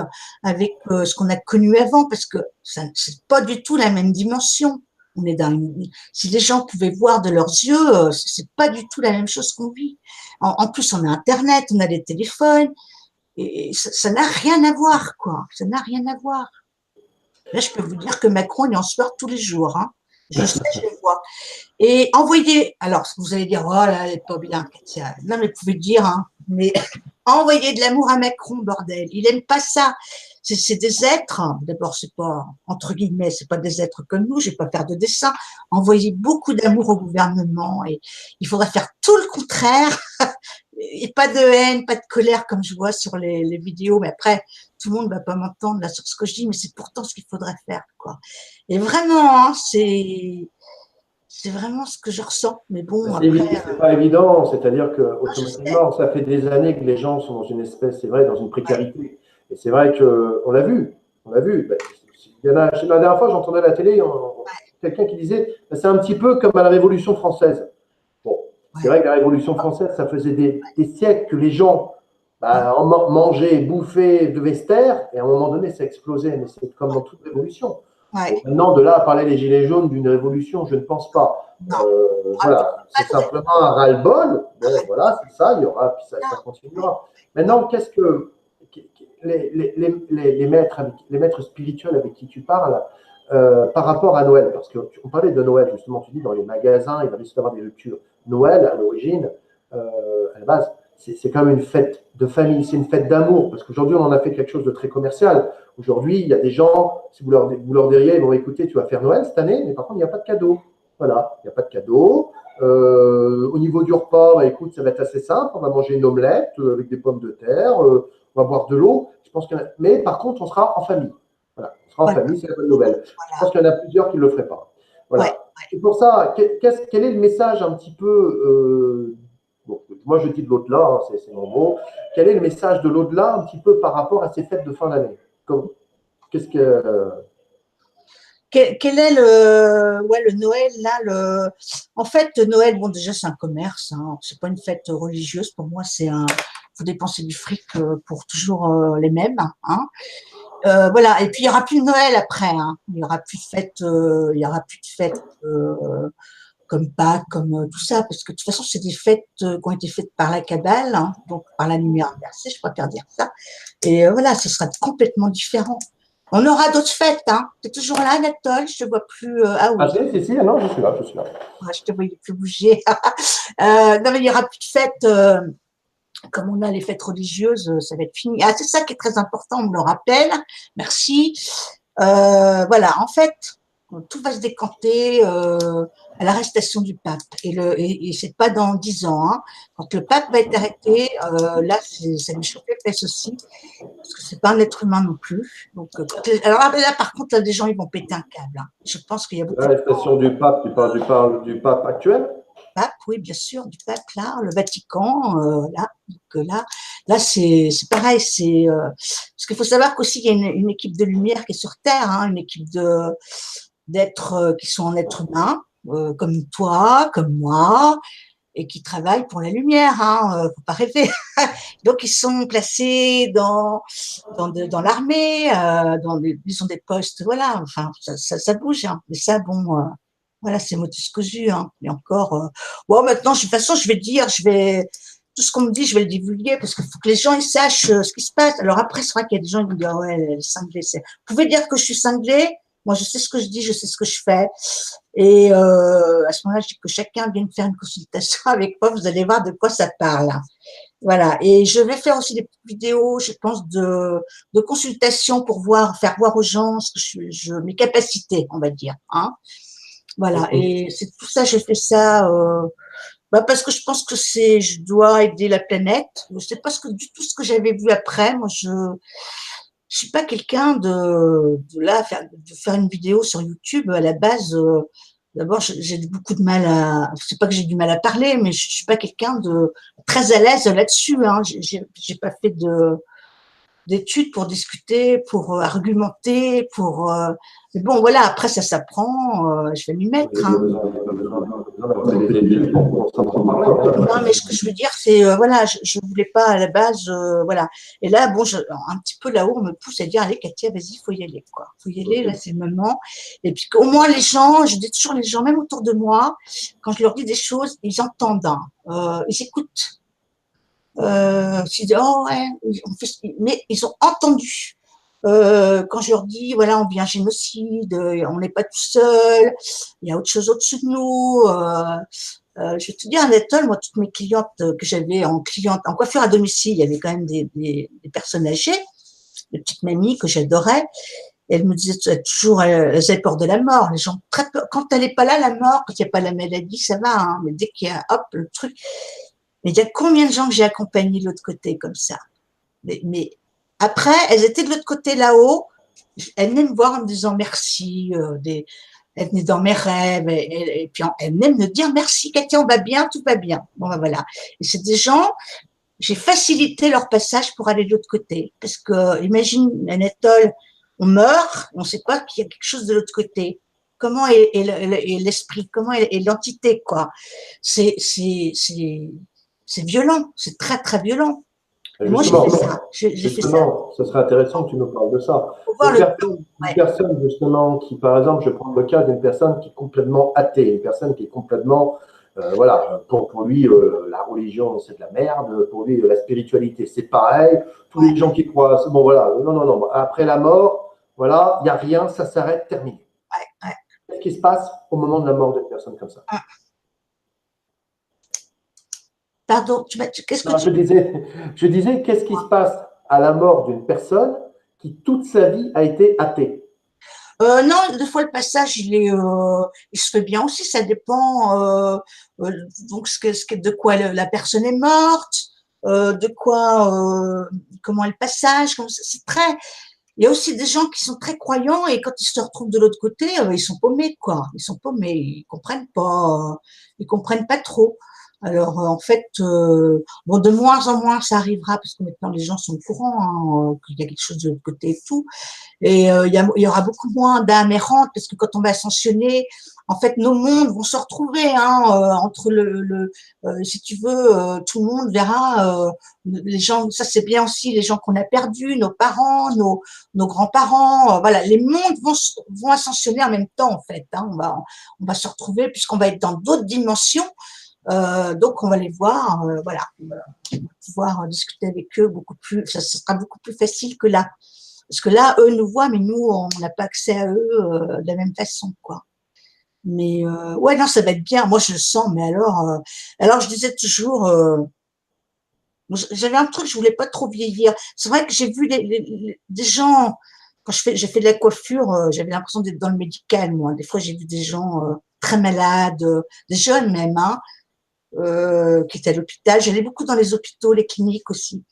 avec ce qu'on a connu avant, parce que ça, c'est pas du tout la même dimension. On est dans si les gens pouvaient voir de leurs yeux, c'est pas du tout la même chose qu'on vit. En plus, on a Internet, on a des téléphones, et ça n'a rien à voir, quoi. Ça n'a rien à voir. Là, je peux vous dire que Macron, il en sort tous les jours. Hein. Je sais, je le vois. Et envoyer, alors vous allez dire, oh là, elle n'est pas bien, Katia. Non, mais vous pouvez dire, hein, mais envoyer de l'amour à Macron, bordel. Il aime pas ça. C'est des êtres. D'abord, c'est pas, entre guillemets, c'est pas des êtres comme nous. Je vais pas faire de dessin. Envoyer beaucoup d'amour au gouvernement et il faudrait faire tout le contraire. Et pas de haine, pas de colère comme je vois sur les vidéos. Mais après, tout le monde va pas m'entendre là sur ce que je dis, mais c'est pourtant ce qu'il faudrait faire, quoi. Et vraiment, hein, c'est vraiment ce que je ressens. Mais bon, après, c'est pas évident, c'est-à-dire que je sais. automatiquement, ça fait des années que les gens sont dans une espèce, c'est vrai, dans une précarité. Et c'est vrai que on l'a vu. Ben, il y en a, la dernière fois, j'entendais à la télé quelqu'un qui disait, ben, c'est un petit peu comme à la Révolution française. Bon, c'est Ouais, vrai que la Révolution française, ça faisait des siècles que les gens ouais, mangeaient, bouffaient, devaient se taire, et à un moment donné, ça explosait. Mais c'est comme dans toute révolution. ouais. Bon, maintenant, de là à parler les Gilets jaunes d'une révolution, je ne pense pas. Non, Voilà, c'est simplement un ras-le-bol. Bon, voilà, c'est ça, il y aura, puis ça continuera. Maintenant, qu'est-ce que les maîtres spirituels avec qui tu parles par rapport à Noël? Parce qu'on parlait de Noël, justement, tu dis dans les magasins, il risque d'avoir des ruptures. Noël, à l'origine, à la base, c'est quand même une fête de famille, c'est une fête d'amour, parce qu'aujourd'hui, on en a fait quelque chose de très commercial. Aujourd'hui, il y a des gens, si vous leur diriez, bon, écoutez, tu vas faire Noël cette année, mais par contre, il n'y a pas de cadeau. Voilà, il n'y a pas de cadeau. Au niveau du repas, bah, écoute, ça va être assez simple. On va manger une omelette avec des pommes de terre, on va boire de l'eau. Je pense mais par contre, on sera en famille. Voilà, on sera en voilà, famille, c'est la bonne nouvelle. Je pense voilà. qu'il y en a plusieurs qui ne le feraient pas. Ouais. Voilà. Et pour ça, quel est le message un petit peu bon, moi je dis de l'au-delà, hein, c'est mon mot. Quel est le message de l'au-delà un petit peu par rapport à ces fêtes de fin d'année? Qu'est-ce que. Quel est le Noël là En fait, Noël, bon déjà c'est un commerce, hein, c'est pas une fête religieuse pour moi, c'est un, faut dépenser du fric pour toujours les mêmes, hein. Voilà. Et puis il y aura plus de Noël après, hein. Il y aura plus de fêtes, il y aura plus de fêtes comme Pâques, comme tout ça, parce que de toute façon c'est des fêtes qui ont été faites par la Kabbale, hein, donc par la lumière inversée, je préfère dire ça. Et voilà, ce sera complètement différent. On aura d'autres fêtes, hein. Tu es toujours là, Anatole? Je te vois plus. Ah Ah, oui, si, non, je suis là, je suis là. je te voyais plus bouger. Non, mais il n'y aura plus de fêtes. Comme on a les fêtes religieuses, ça va être fini. Ah, c'est ça qui est très important, on me le rappelle. Merci. Voilà, en fait, tout va se décanter à l'arrestation du pape. Et c'est pas dans 10 ans. Hein. Quand le pape va être arrêté, là, ça me choque les fesses aussi, parce que c'est pas un être humain non plus. Donc, alors là, par contre, là, des gens, ils vont péter un câble. Hein. Je pense qu'il y a beaucoup de L'arrestation du pape, tu parles du pape actuel? papes, oui, bien sûr, du pape, là, le Vatican, là. Donc, là c'est pareil. Parce qu'il faut savoir qu'aussi, il y a une équipe de lumière qui est sur Terre, hein, une équipe d'êtres qui sont en être humain, comme toi, comme moi. et qui travaillent pour la lumière, hein, faut pas rêver. Donc ils sont placés dans l'armée, ils ont des postes, voilà. Enfin, ça bouge, hein. Mais ça, bon, voilà, c'est modus causu, hein. Et encore, bon, maintenant, de toute façon, tout ce qu'on me dit, je vais le divulguer parce qu'il faut que les gens ils sachent ce qui se passe. Alors après, c'est vrai qu'il y a des gens qui vont dire, ouais, elle est cinglée. Vous pouvez dire que je suis cinglée. Moi, je sais ce que je dis, je sais ce que je fais. Et à ce moment-là, je dis que chacun vienne faire une consultation avec moi. Vous allez voir de quoi ça parle, hein. Voilà. Et je vais faire aussi des petites vidéos, je pense, de consultation pour faire voir aux gens ce que mes capacités, on va dire, hein. Voilà. Et c'est tout ça, j'ai fait ça. Parce que je pense que je dois aider la planète. C'est pas du tout ce que j'avais vu après. Moi, je suis pas quelqu'un de faire une vidéo sur YouTube. À la base, d'abord, j'ai beaucoup de mal c'est pas que j'ai du mal à parler, mais je suis pas quelqu'un de très à l'aise là-dessus, hein. J'ai pas fait d'études pour discuter, pour argumenter, mais bon, voilà, après, ça s'apprend, je vais m'y mettre, hein. Non, mais ce que je veux dire, c'est, voilà, je voulais pas à la base, voilà. Et là, bon, un petit peu là-haut, on me pousse à dire, allez, Katia, vas-y, faut y aller, quoi. Faut y aller, là, c'est le moment. Et puis, au moins, les gens, je dis toujours les gens, même autour de moi, quand je leur dis des choses, ils entendent, hein. Ils écoutent. Je dis, oh ouais, mais ils ont entendu. Quand je leur dis, voilà, on vit un génocide, on n'est pas tout seul, il y a autre chose au-dessus de nous. Je vais te dire, Anatole, moi, toutes mes clientes que j'avais en coiffure à domicile, il y avait quand même des personnes âgées, des petites mamies que j'adorais. Et elles me disaient toujours, elles avaient peur de la mort. Les gens, très peur. Quand elle n'est pas là, la mort, quand il n'y a pas la maladie, ça va, hein. Mais dès qu'il y a, hop, le truc. Mais il y a combien de gens que j'ai accompagnés de l'autre côté comme ça? Mais après, elles étaient de l'autre côté là-haut. Elles venaient me voir en me disant merci. Elles venaient dans mes rêves. Et puis, elles venaient me dire merci, Katia, on va bien, tout va bien. Bon, ben voilà. Et c'est des gens, j'ai facilité leur passage pour aller de l'autre côté. Parce que, imagine, Anatole, on meurt, on ne sait pas qu'il y a quelque chose de l'autre côté. Comment est l'esprit, comment est l'entité, quoi. C'est violent, c'est très, très violent. Et moi, j'ai fait ça. Justement, ce serait intéressant que tu nous parles de ça. Une personne, justement, qui, par exemple, je prends le cas d'une personne qui est complètement athée, une personne qui est complètement, voilà, pour lui, la religion, c'est de la merde, pour lui, la spiritualité, c'est pareil, tous les gens qui croient, bon, voilà, non, après la mort, voilà, il n'y a rien, ça s'arrête, terminé. Qu'est-ce qui se passe au moment de la mort d'une personne comme ça? Pardon, qu'est-ce que je disais, qu'est-ce qui se passe à la mort d'une personne qui toute sa vie a été athée? Non, des fois le passage il se fait bien aussi, ça dépend donc de quoi la personne est morte, de quoi comment est le passage, c'est très. Il y a aussi des gens qui sont très croyants et quand ils se retrouvent de l'autre côté, ils sont paumés quoi, ils sont paumés, ils comprennent pas trop. Alors en fait, bon de moins en moins ça arrivera parce que maintenant les gens sont au courant hein, qu'il y a quelque chose de l'autre côté et tout. Et il y aura beaucoup moins d'âmes errantes parce que quand on va ascensionner, en fait, nos mondes vont se retrouver hein, entre si tu veux, tout le monde verra les gens. Ça c'est bien aussi les gens qu'on a perdus, nos parents, nos grands-parents. Voilà, les mondes vont ascensionner en même temps en fait. Hein, on va se retrouver puisqu'on va être dans d'autres dimensions. Donc on va les voir. Voilà, on va pouvoir discuter avec eux beaucoup plus. Ça sera beaucoup plus facile que là. Parce que là, eux nous voient, mais nous, on n'a pas accès à eux de la même façon, quoi. Mais ouais, non, ça va être bien. Moi, je le sens. Mais alors je disais toujours, j'avais un truc, je voulais pas trop vieillir. C'est vrai que j'ai vu des gens quand j'ai fait de la coiffure, j'avais l'impression d'être dans le médical, moi. Des fois, j'ai vu des gens très malades, des jeunes même, hein, qui étaient à l'hôpital. J'allais beaucoup dans les hôpitaux, les cliniques aussi.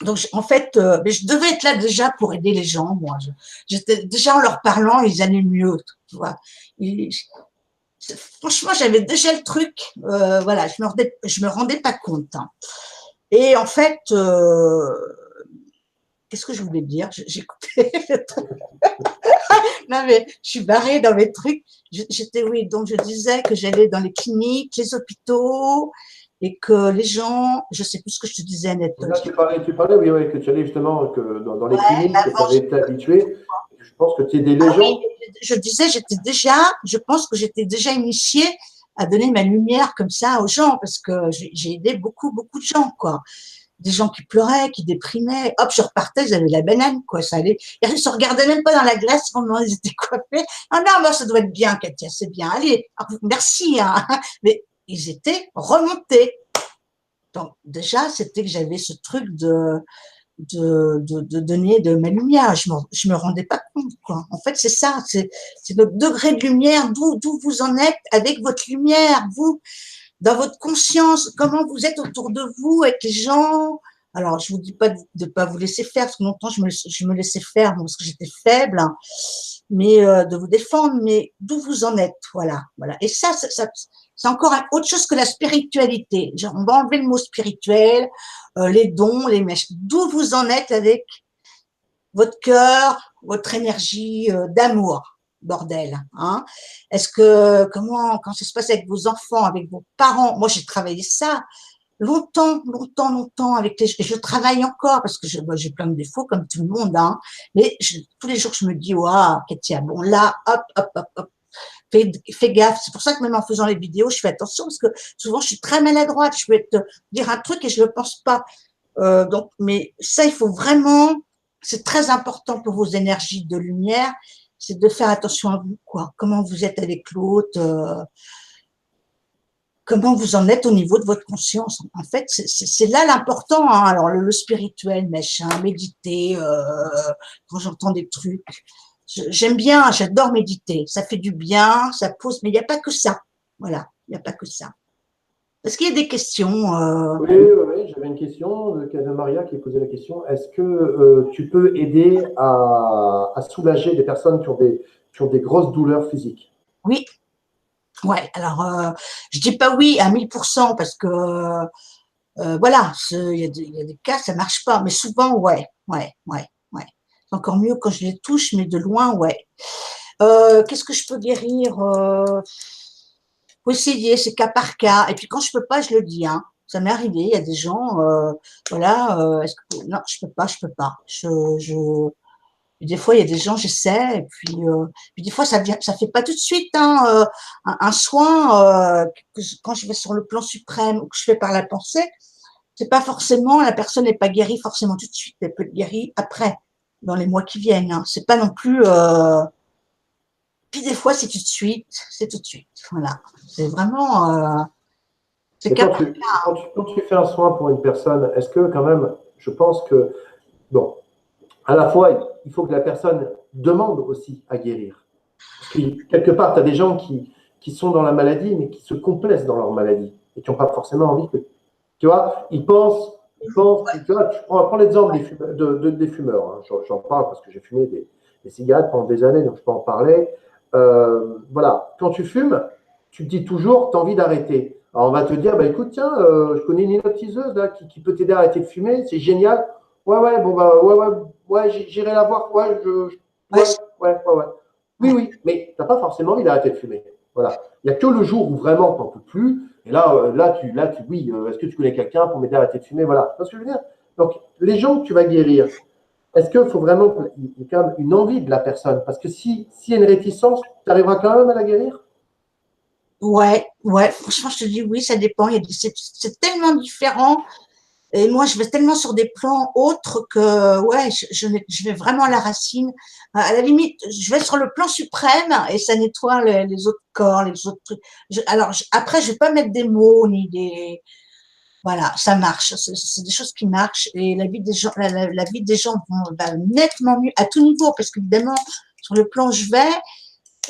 Donc, en fait, mais je devais être là déjà pour aider les gens, moi. J'étais déjà en leur parlant, ils allaient mieux, tu vois. Franchement, j'avais déjà le truc. Voilà, je me rendais pas compte. Hein. Et en fait, qu'est-ce que je voulais dire? J'écoutais le truc. Non, mais je suis barrée dans mes trucs. J'étais, oui, donc je disais que j'allais dans les cliniques, les hôpitaux, et que les gens, je sais plus ce que je te disais, Annette. Donc là, tu parlais, oui, oui, que tu allais justement que dans les cliniques, que tu Avant, avais été habitué. Je pense que tu aidais les ah oui, gens. je disais, je pense que j'étais déjà initiée à donner ma lumière comme ça aux gens, parce que j'ai aidé beaucoup, beaucoup de gens, quoi. Des gens qui pleuraient, qui déprimaient. Hop, je repartais, ils avaient la banane, quoi. Ça allait. Ils se regardaient même pas dans la glace comment ils étaient coiffés. Ah non, moi, ça doit être bien, Katia, c'est bien. Allez, merci, hein. Mais ils étaient remontés. Donc, déjà, c'était que j'avais ce truc de donner de ma lumière. Je me rendais pas compte, quoi. En fait, c'est ça, c'est notre degré de lumière, d'où vous en êtes avec votre lumière, vous, dans votre conscience, comment vous êtes autour de vous, avec les gens. Alors, je vous dis pas de pas vous laisser faire, parce que longtemps, je me laissais faire, parce que j'étais faible, hein, mais de vous défendre, mais d'où vous en êtes, voilà, voilà. Et ça c'est encore autre chose que la spiritualité. Genre, on va enlever le mot spirituel, les dons, les mèches. D'où vous en êtes avec votre cœur, votre énergie d'amour, bordel. Hein. Est-ce que quand ça se passe avec vos enfants, avec vos parents? Moi, j'ai travaillé ça longtemps, longtemps, longtemps avec les. Et je travaille encore parce que j'ai plein de défauts comme tout le monde. Hein. Mais tous les jours, je me dis, waouh, Katia, bon là, hop, hop, hop, hop. Fais gaffe. C'est pour ça que même en faisant les vidéos, je fais attention parce que souvent, je suis très maladroite. Je peux te dire un truc et je ne le pense pas. Donc, mais ça, il faut vraiment, c'est très important pour vos énergies de lumière, c'est de faire attention à vous, quoi. Comment vous êtes avec l'autre, comment vous en êtes au niveau de votre conscience. En fait, c'est là l'important. Hein. Alors, le spirituel, machin, méditer, quand j'entends des trucs, j'aime bien, j'adore méditer. Ça fait du bien, ça pose, mais il n'y a pas que ça. Voilà, il n'y a pas que ça. Est-ce qu'il y a des questions Oui, oui, oui, j'avais une question de Maria qui posait la question. Est-ce que tu peux aider à soulager des personnes qui ont des grosses douleurs physiques? Oui, ouais. Alors, je dis pas oui à 1000% parce que voilà, il y a des cas ça marche pas, mais souvent ouais, ouais, ouais, ouais. C'est encore mieux quand je les touche, mais de loin, ouais. Qu'est-ce que je peux guérir faut essayer, c'est cas par cas. Et puis quand je peux pas, je le dis. Hein. Ça m'est arrivé. Il y a des gens, voilà. Non, je peux pas, je peux pas. Puis des fois, il y a des gens, j'essaie. Et puis des fois, ça fait pas tout de suite. Hein, un soin quand je vais sur le plan suprême ou que je fais par la pensée, c'est pas forcément la personne n'est pas guérie forcément tout de suite. Elle peut être guérie après, dans les mois qui viennent. Hein. C'est pas non plus. Puis des fois, c'est tout de suite. C'est tout de suite. Voilà. C'est vraiment. C'est Mais cas par cas. quand tu fais un soin pour une personne, est-ce que quand même, je pense que, bon, à la fois, il faut que la personne demande aussi à guérir. Parce que quelque part, tu as des gens qui sont dans la maladie, mais qui se complaisent dans leur maladie et qui n'ont pas forcément envie que. Tu vois, ils pensent, tu vois, prends l'exemple des fumeurs. Hein. J'en parle parce que j'ai fumé des cigarettes pendant des années, donc je peux en parler. Voilà, quand tu fumes, tu te dis toujours, tu as envie d'arrêter. Alors on va te dire, bah, écoute, tiens, je connais une hypnotiseuse là, qui peut t'aider à arrêter de fumer, c'est génial. Ouais, ouais, bon, bah, ouais, j'irai la voir. Ouais, Ouais, ouais. Oui, ouais. oui, mais tu n'as pas forcément envie d'arrêter de fumer. Voilà. Il n'y a que le jour où vraiment tu n'en peux plus. Et là, oui, est-ce que tu connais quelqu'un pour m'aider à arrêter de fumer? Voilà. C'est ce que je veux dire. Donc, les gens que tu vas guérir, est-ce qu'il faut vraiment qu'il y ait quand même une envie de la personne? Parce que s'il y a une réticence, tu arriveras quand même à la guérir? Ouais, ouais, franchement, je te dis oui, ça dépend. C'est tellement différent. Et moi, je vais tellement sur des plans autres que, ouais, je vais vraiment à la racine. À la limite, je vais sur le plan suprême et ça nettoie les autres corps, les autres trucs. Après, je vais pas mettre des mots ni des, voilà, ça marche. C'est des choses qui marchent et la vie des gens, la vie des gens va nettement mieux à tout niveau parce qu'évidemment, sur le plan où je vais,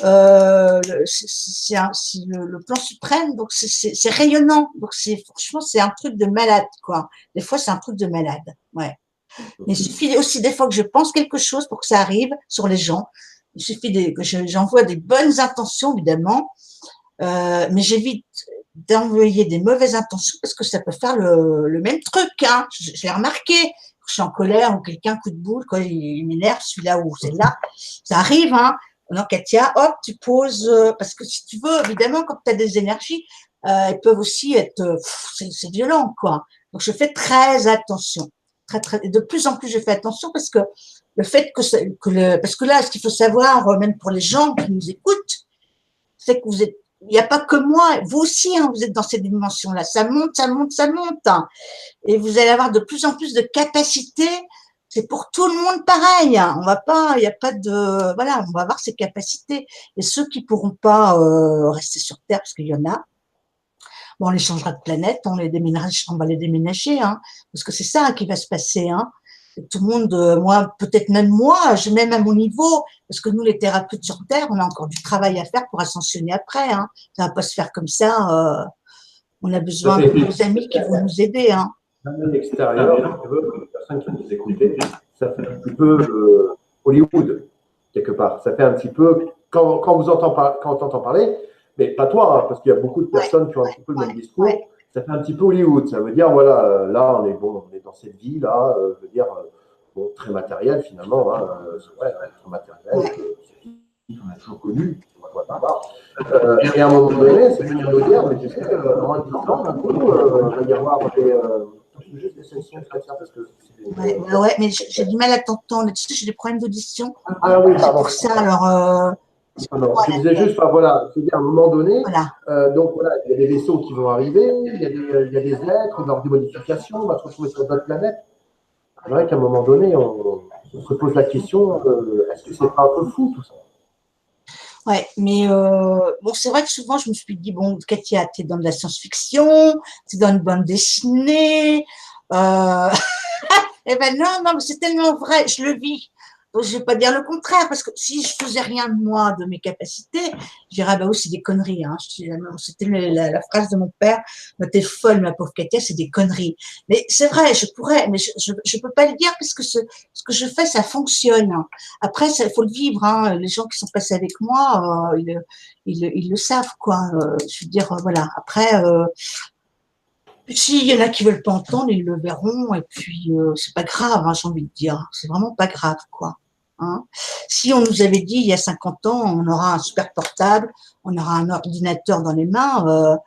c'est le plan suprême, donc c'est rayonnant. Donc franchement, c'est un truc de malade, quoi. Des fois, c'est un truc de malade. Ouais. Mais il suffit aussi des fois que je pense quelque chose pour que ça arrive sur les gens. Il suffit que j'envoie des bonnes intentions, évidemment, mais j'évite d'envoyer des mauvaises intentions parce que ça peut faire le même truc. Hein. Je l'ai remarqué. je suis en colère ou quelqu'un coup de boule, quoi, il m'énerve, celui-là ou celle-là. Ça arrive, hein. Non, Katia, hop, tu poses, parce que si tu veux, évidemment, quand tu as des énergies, elles peuvent aussi être, c'est violent, quoi. Donc, je fais très attention. De plus en plus, je fais attention parce que le fait parce que là, ce qu'il faut savoir, même pour les gens qui nous écoutent, c'est que il n'y a pas que moi, vous aussi, hein, vous êtes dans cette dimension-là. Ça monte, ça monte, ça monte. Hein. Et vous allez avoir de plus en plus de capacités. C'est pour tout le monde pareil. Hein. On va pas, il n'y a pas de, voilà, on va avoir ces capacités. Et ceux qui pourront pas rester sur Terre, parce qu'il y en a, bon, on les changera de planète, on va les déménager, hein, parce que c'est ça qui va se passer. Hein. Tout le monde, moi, peut-être même moi, même à mon niveau, parce que nous, les thérapeutes sur Terre, on a encore du travail à faire pour ascensionner après. Hein. Ça va pas se faire comme ça. On a besoin de nos amis qui vont nous aider. Hein. Un extérieur, si tu veux, les personnes qui nous écoutaient, ça fait un petit peu Hollywood, quelque part. Ça fait un petit peu, quand on t'entend parler, mais pas toi, hein, parce qu'il y a beaucoup de personnes qui ont un petit peu le même discours, ça fait un petit peu Hollywood. Ça veut dire, voilà, là, on est dans cette vie, là, je veux dire, bon, très matériel finalement, hein, ouais, très matériel, qu'on a toujours connu, et à un moment donné, c'est venir nous dire, mais tu sais, dans moins de 10 ans, d'un coup, il va y avoir juste des sessions parce que ouais, mais j'ai du mal à t'entendre. Tu sais, j'ai des problèmes d'audition. Ah oui, c'est pour ça, alors. Non, je disais juste, enfin, voilà, c'est-à-dire à un moment donné, voilà. donc voilà, il y a des vaisseaux qui vont arriver, il y a des êtres, dans des modifications, on va se retrouver sur d'autres planètes. C'est vrai qu'à un moment donné, on se pose la question, est-ce que c'est pas un peu fou tout ça? Ouais, mais bon, c'est vrai que souvent je me suis dit, bon, Katia, t'es dans de la science-fiction, t'es dans une bande dessinée. Eh ben non, non, mais c'est tellement vrai, je le vis. Donc, je vais pas dire le contraire, parce que si je faisais rien de moi, de mes capacités, je dirais, bah oui, c'est des conneries. Hein. C'était la phrase de mon père, t'es folle, ma pauvre Katia, c'est des conneries. Mais c'est vrai, je pourrais, mais je peux pas le dire parce que ce que je fais, ça fonctionne. Après, il faut le vivre. Hein. Les gens qui sont passés avec moi, ils le savent, quoi. Je veux dire, voilà. Après, s'il y en a qui veulent pas entendre, ils le verront, et puis c'est pas grave, hein, j'ai envie de dire. C'est vraiment pas grave, quoi. Hein. Si on nous avait dit il y a 50 ans, on aura un super portable, on aura un ordinateur dans les mains,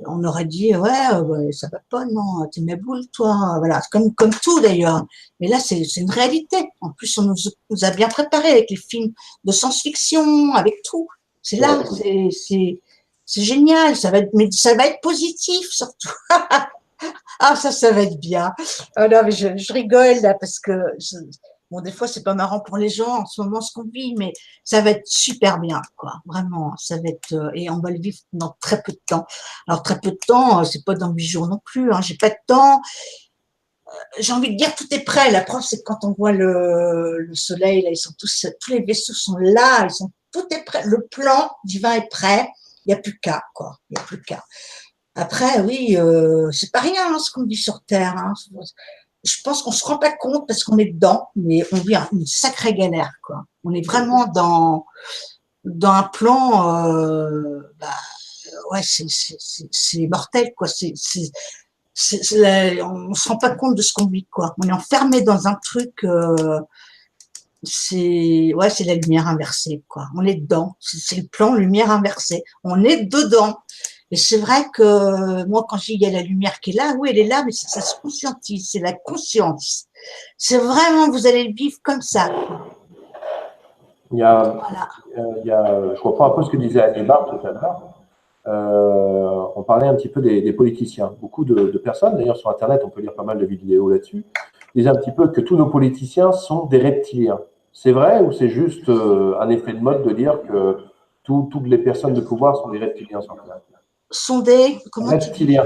on aurait dit ouais, ça va pas, non, t'es ma boule, toi. Voilà, comme tout d'ailleurs. Mais là, c'est une réalité. En plus, on nous a bien préparé avec les films de science-fiction, avec tout. C'est là, c'est génial. Mais ça va être positif surtout. Ah, ça va être bien. Oh non, mais je rigole là parce que bon, des fois, c'est pas marrant pour les gens en ce moment ce qu'on vit, mais ça va être super bien, quoi. Vraiment, ça va être et on va le vivre dans très peu de temps. Alors très peu de temps, c'est pas dans 8 jours non plus. Hein, j'ai pas de temps. J'ai envie de dire tout est prêt. La preuve, c'est que quand on voit le soleil, là, tous les vaisseaux sont là, tout est prêt. Le plan divin est prêt. Il n'y a plus qu'à, quoi. Il n'y a plus qu'à. Après, oui, c'est pas rien hein, ce qu'on vit sur Terre. Hein. Je pense qu'on se rend pas compte parce qu'on est dedans, mais on vit une sacrée galère, quoi. On est vraiment dans un plan, ouais, c'est mortel, quoi. On se rend pas compte de ce qu'on vit, quoi. On est enfermé dans un truc. C'est la lumière inversée, quoi. On est dedans. C'est le plan lumière inversée. On est dedans. Et c'est vrai que moi, quand je dis il y a la lumière qui est là, oui, elle est là, mais ça se conscientise, c'est la conscience. C'est vraiment, vous allez le vivre comme ça. Voilà. Je reprends un peu ce que disait Annie Barr tout à l'heure. On parlait un petit peu des politiciens. Beaucoup de personnes, d'ailleurs sur Internet, on peut lire pas mal de vidéos là-dessus, disent un petit peu que tous nos politiciens sont des reptiliens. C'est vrai ou c'est juste un effet de mode de dire que toutes les personnes de pouvoir sont des reptiliens sur Internet? Sont des reptiliens.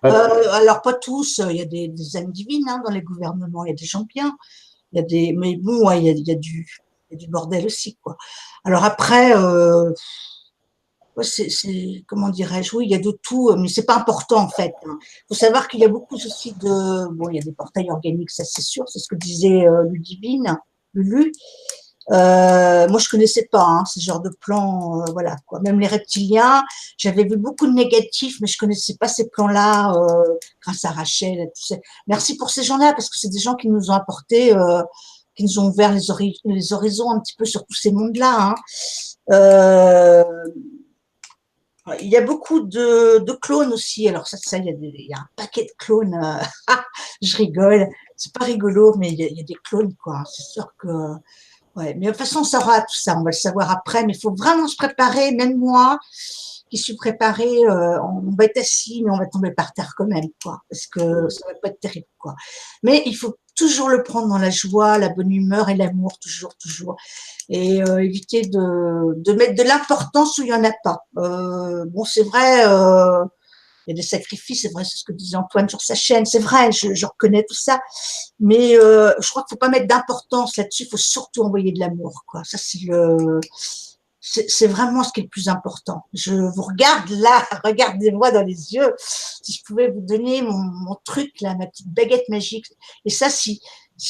Alors pas tous, il y a des âmes divines hein, dans les gouvernements, il y a des gens bien, mais bon, ouais, il y a du bordel aussi quoi. Alors après, comment dirais-je, oui, il y a de tout, mais c'est pas important en fait. Il faut savoir qu'il y a beaucoup aussi il y a des portails organiques, ça c'est sûr, c'est ce que disait Ludivine, Lulu. Moi, je connaissais pas ce genre de plan, voilà quoi. Même les reptiliens, j'avais vu beaucoup de négatifs, mais je connaissais pas ces plans-là grâce à Rachel. Et tout ça. Merci pour ces gens-là, parce que c'est des gens qui nous ont apporté, qui nous ont ouvert les horizons un petit peu sur tous ces mondes-là. Euh, il y a beaucoup de clones aussi. Alors ça il y a un paquet de clones. Je rigole. C'est pas rigolo, mais il y a des clones, quoi. C'est sûr que ouais, mais de toute façon, on saura tout ça, on va le savoir après, mais il faut vraiment se préparer, même moi, qui suis préparée, on va être assis, mais on va tomber par terre quand même, quoi, parce que ça va pas être terrible, quoi. Mais il faut toujours le prendre dans la joie, la bonne humeur et l'amour, toujours, toujours. Et éviter de mettre de l'importance où il y en a pas. Bon, c'est vrai, il y a des sacrifices, c'est vrai, c'est ce que disait Antoine sur sa chaîne, c'est vrai, je reconnais tout ça, mais je crois qu'il faut pas mettre d'importance là-dessus, il faut surtout envoyer de l'amour, quoi. Ça, c'est vraiment ce qui est le plus important. Je vous regarde là, regardez-moi dans les yeux. Si je pouvais vous donner mon truc là, ma petite baguette magique. Et ça, si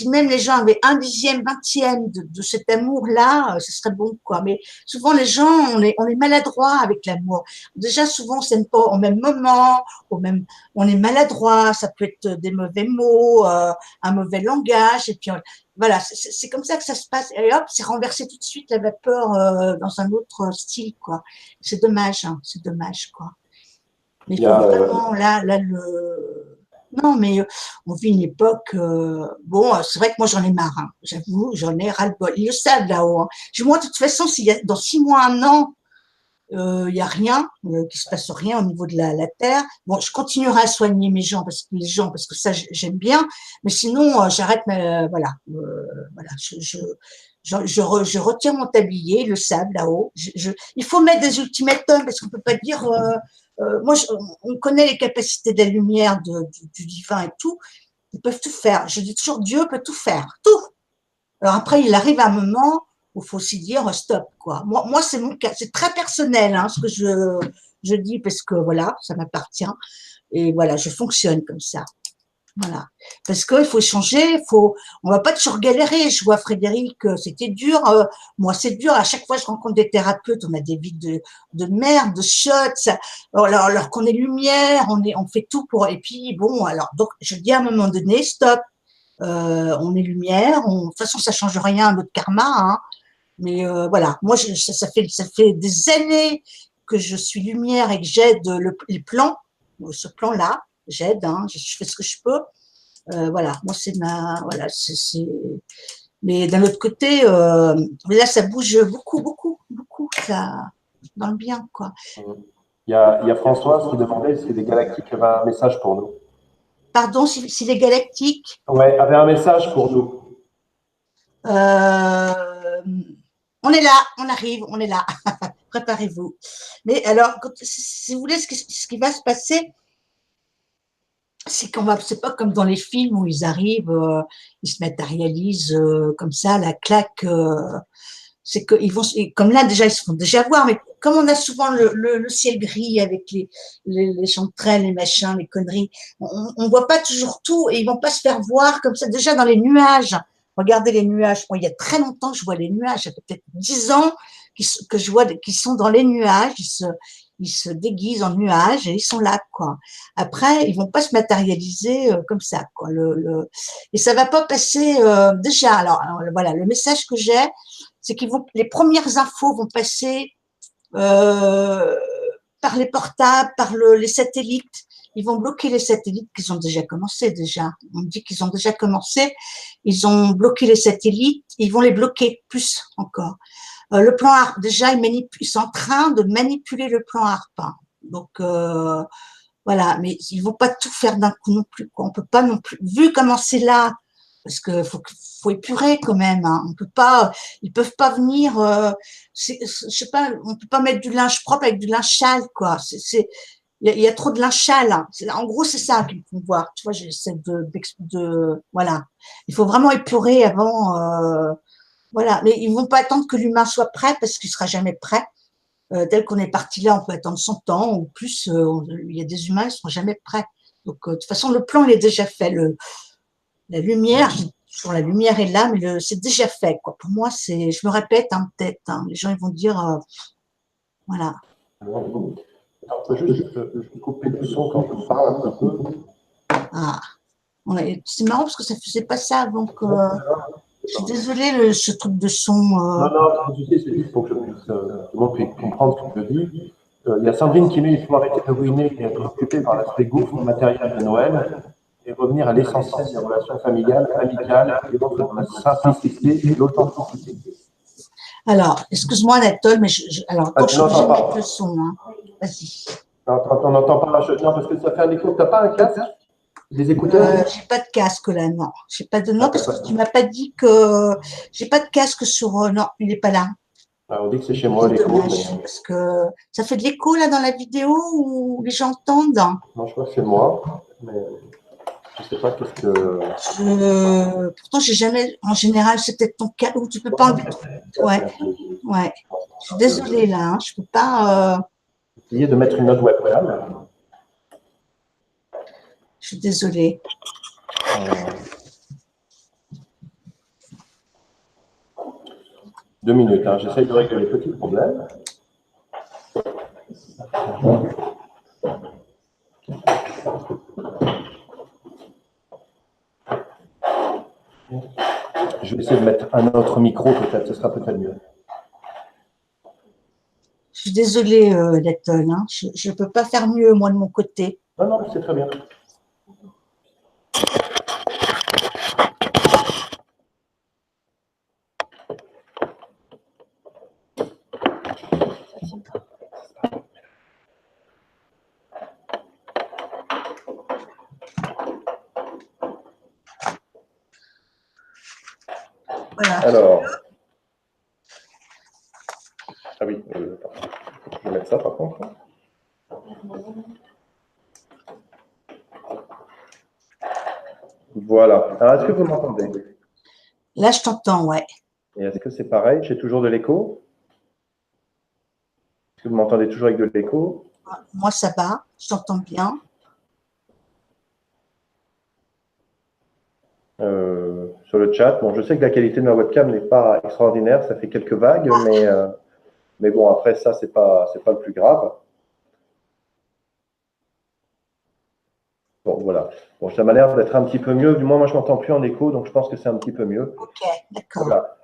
même les gens avaient un dixième, vingtième de cet amour-là, ce serait bon, quoi. Mais souvent, les gens, on est maladroit avec l'amour. Déjà, souvent, on s'aime pas au même moment, on est maladroit. Ça peut être des mauvais mots, un mauvais langage, et puis voilà, c'est comme ça que ça se passe. Et hop, c'est renversé tout de suite la vapeur dans un autre style, quoi. C'est dommage, c'est dommage, quoi. Mais Il il y faut a, vraiment, là, non, mais on vit une époque. Bon, c'est vrai que moi j'en ai marre, j'avoue, j'en ai ras-le-bol. Ils le savent là-haut. Moi, de toute façon, s'il y a dans 6 mois, un an, il y a rien, qu'il se passe rien au niveau de la terre. Bon, je continuerai à soigner les gens, parce que ça j'aime bien. Mais sinon, j'arrête. Voilà, voilà. Je retire mon tablier, le sable là-haut. Il faut mettre des ultimatums, parce qu'on peut pas dire. Moi, on connaît les capacités de la lumière, du divin et tout. Ils peuvent tout faire. Je dis toujours, Dieu peut tout faire, tout. Alors après, il arrive un moment où il faut aussi dire stop, quoi. Moi c'est mon cas, c'est très personnel, ce que je dis, parce que voilà, ça m'appartient. Et voilà, je fonctionne comme ça. Voilà. Parce qu'il faut changer, on va pas toujours galérer. Je vois Frédéric, c'était dur. Moi, c'est dur. À chaque fois, je rencontre des thérapeutes, on a des vies de merde, de shots. Alors qu'on est lumière, on fait tout pour. Et puis, bon, alors, donc, je dis à un moment donné, stop. On est lumière. De toute façon, ça change rien à notre karma. Mais voilà, moi, ça fait des années que je suis lumière et que j'aide les plans. Ce plan-là, j'aide. Je fais ce que je peux. Voilà, moi c'est voilà, mais d'un autre côté, mais là ça bouge beaucoup, beaucoup, beaucoup, ça, dans le bien, quoi. il y a Françoise qui demandait si les Galactiques avaient un message pour nous. Pardon, si les galactiques, Ouais, avait un message pour nous. euh, on est là, on arrive, on est là. Préparez-vous. Mais alors, si vous voulez, ce qui va se passer, c'est pas comme dans les films où ils arrivent, ils se matérialisent comme ça, la claque. C'est qu'ils vont, comme là déjà, ils se font déjà voir, mais comme on a souvent le ciel gris avec les chanterelles, les machins, les conneries, on voit pas toujours tout et ils vont pas se faire voir comme ça. Déjà dans les nuages, regardez les nuages. Moi, il y a très longtemps que je vois les nuages, ça fait peut-être 10 ans que je vois qu'ils sont dans les nuages, ils se déguisent en nuages et ils sont là, quoi. Après, ils vont pas se matérialiser comme ça, quoi. Et ça va pas passer déjà. Alors, voilà, le message que j'ai, c'est les premières infos vont passer euh, par les portables, par les satellites. Ils vont bloquer les satellites qu'ils ont déjà commencé déjà. On dit qu'ils ont déjà commencé. Ils ont bloqué les satellites. Ils vont les bloquer plus encore. Le plan ARP, déjà, ils sont en train de manipuler le plan ARP. Donc, voilà. Mais ils vont pas tout faire d'un coup non plus, quoi. On peut pas non plus. Vu comment c'est là, parce que faut épurer quand même. On peut pas, ils peuvent pas venir. Je sais pas, on peut pas mettre du linge propre avec du linge sale, quoi. Il y a trop de linge sale. En gros, c'est ça qu'il faut voir. Tu vois, j'essaie voilà. Il faut vraiment épurer avant. Voilà, mais ils vont pas attendre que l'humain soit prêt parce qu'il sera jamais prêt. Tel qu'on est parti là, on peut attendre 100 ans ou plus. Il y a des humains, ils seront jamais prêts. Donc, de toute façon, le plan, il est déjà fait. La lumière, sur la lumière est là, mais c'est déjà fait, quoi. Pour moi, je me répète, hein, peut-être, hein, les gens ils vont dire, voilà. Alors, on peut juste couper le son quand on parle un petit peu. Ah, ouais, c'est marrant parce que ça faisait pas ça avant que. Je suis désolée, ce truc de son. Non, non, tu sais, c'est juste pour que tout le monde puisse comprendre ce que je dis. Il y a Sandrine qui met il faut arrêter de ruiner et être occupé par l'aspect gouffre matériel de Noël et revenir à l'essentiel des relations familiales, amicales et autres dans la simplicité et l'authenticité. Alors, excuse-moi, Anatole, mais alors, Ah, attends, je suis obligée de pas. mettre le son. Hein. Vas-y. Non, on n'entend pas. Non, parce que ça fait un écho. Tu n'as pas un casque? Des écouteurs? J'ai pas de casque là, non. J'ai pas de non parce que tu m'as pas dit que j'ai pas de casque sur. Non, il est pas là. On dit que c'est chez moi C'est l'écho. dommage parce que ça fait de l'écho là dans la vidéo où les gens entendent. Non, je crois que c'est moi, mais je sais pas qu'est-ce que. Pourtant, j'ai jamais. En général, c'est peut-être ton cas où tu peux pas enlever. Ouais, ouais. Je suis désolée là, hein, je peux pas. Essayer de mettre une autre webcam. Je suis désolée. 2 minutes, hein. J'essaye de régler les petits problèmes. Je vais essayer de mettre un autre micro, peut-être, ce sera peut-être mieux. Je suis désolée, Letton, hein. Je ne peux pas faire mieux, moi, de mon côté. Non, non, c'est très bien. Voilà. Alors. Ah oui, je vais mettre ça par contre. Voilà. Alors, est-ce que vous m'entendez? Là, je t'entends, ouais. Et est-ce que c'est pareil? J'ai toujours de l'écho? Est-ce que vous m'entendez toujours avec de l'écho? Moi, ça va, je t'entends bien. Sur le chat, bon, je sais que la qualité de ma webcam n'est pas extraordinaire, ça fait quelques vagues, mais bon, après ça, c'est pas le plus grave. Bon, voilà. Bon, ça m'a l'air d'être un petit peu mieux. Du moins, moi, je m'entends plus en écho, donc je pense que c'est un petit peu mieux. Ok, d'accord. Voilà.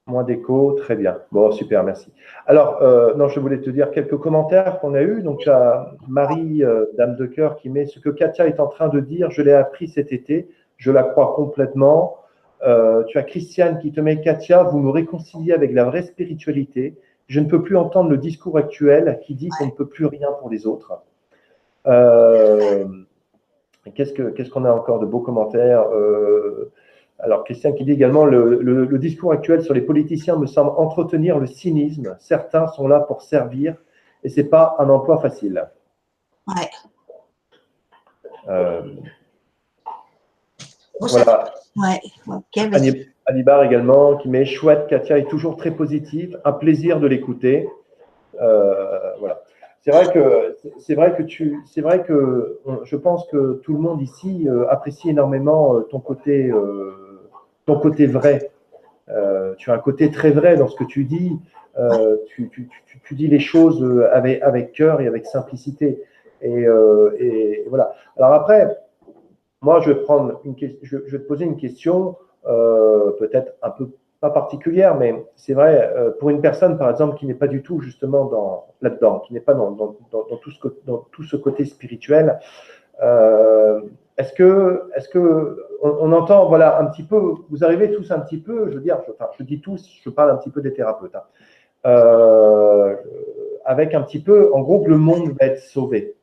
Moins d'écho, très bien. Bon, super, merci. Alors, non, je voulais te dire quelques commentaires qu'on a eus. Donc, il y a Marie, Dame de Cœur, qui met ce que Katia est en train de dire, je l'ai appris cet été, je la crois complètement. Tu as Christiane qui te met Katia, vous nous réconciliez avec la vraie spiritualité. Je ne peux plus entendre le discours actuel qui dit qu'on ne peut plus rien pour les autres. Qu'est-ce qu'on a encore de beaux commentaires? Alors, Christian qui dit également, le discours actuel sur les politiciens me semble entretenir le cynisme. Certains sont là pour servir et ce n'est pas un emploi facile. Ouais. Voilà. Ouais, ok, vas-y. Anibar également qui met chouette, Katia est toujours très positive, un plaisir de l'écouter. Voilà. C'est vrai que je pense que tout le monde ici apprécie énormément ton côté vrai. Tu as un côté très vrai dans ce que tu dis. Tu dis les choses avec cœur et avec simplicité. Et voilà. Alors après, moi, je vais te poser une question peut-être un peu pas particulière, mais c'est vrai, pour une personne, par exemple, qui n'est pas du tout justement là-dedans, qui n'est pas dans tout ce côté spirituel, est-ce que on entend, voilà, un petit peu, vous arrivez tous un petit peu, je veux dire, je dis tous, je parle un petit peu des thérapeutes, hein, avec un petit peu, en gros, que le monde va être sauvé.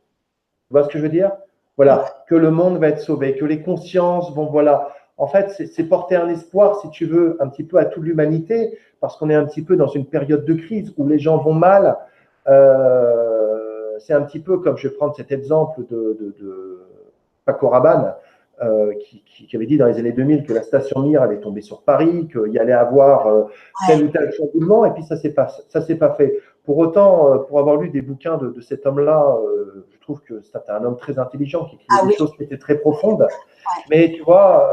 Tu vois ce que je veux dire? Voilà, que le monde va être sauvé, que les consciences vont, voilà. En fait, c'est porter un espoir, si tu veux, un petit peu à toute l'humanité, parce qu'on est un petit peu dans une période de crise où les gens vont mal. C'est un petit peu comme, je vais prendre cet exemple de Paco Rabanne. qui avait dit dans les années 2000 que la station Mir allait tomber sur Paris, qu'il y allait avoir tel ou tel chamboulement, et puis ça s'est pas fait. Pour autant, pour avoir lu des bouquins de cet homme-là, je trouve que c'était un homme très intelligent qui écrivait des choses qui étaient très profondes. Mais tu vois,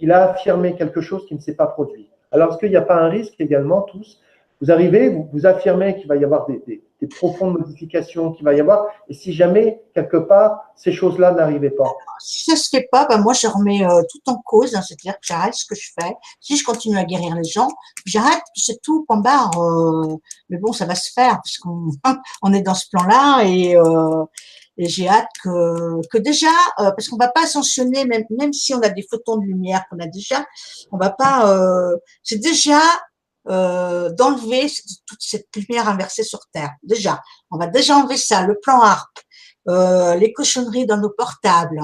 il a affirmé quelque chose qui ne s'est pas produit. Alors, est-ce qu'il n'y a pas un risque également, tous? Vous arrivez, vous affirmez qu'il va y avoir des profondes modifications, qu'il va y avoir, et si jamais, quelque part, ces choses-là n'arrivaient pas? Si ça ne se fait pas, ben moi, je remets tout en cause, hein, c'est-à-dire que j'arrête ce que je fais. Si je continue à guérir les gens, j'arrête, c'est tout, point barre. Mais bon, ça va se faire, parce qu'on on est dans ce plan-là, et j'ai hâte que déjà, parce qu'on va pas sanctionner, même si on a des photons de lumière qu'on a déjà, on va pas, c'est déjà d'enlever toute cette lumière inversée sur Terre. Déjà, on va déjà enlever ça, le plan ARP, les cochonneries dans nos portables,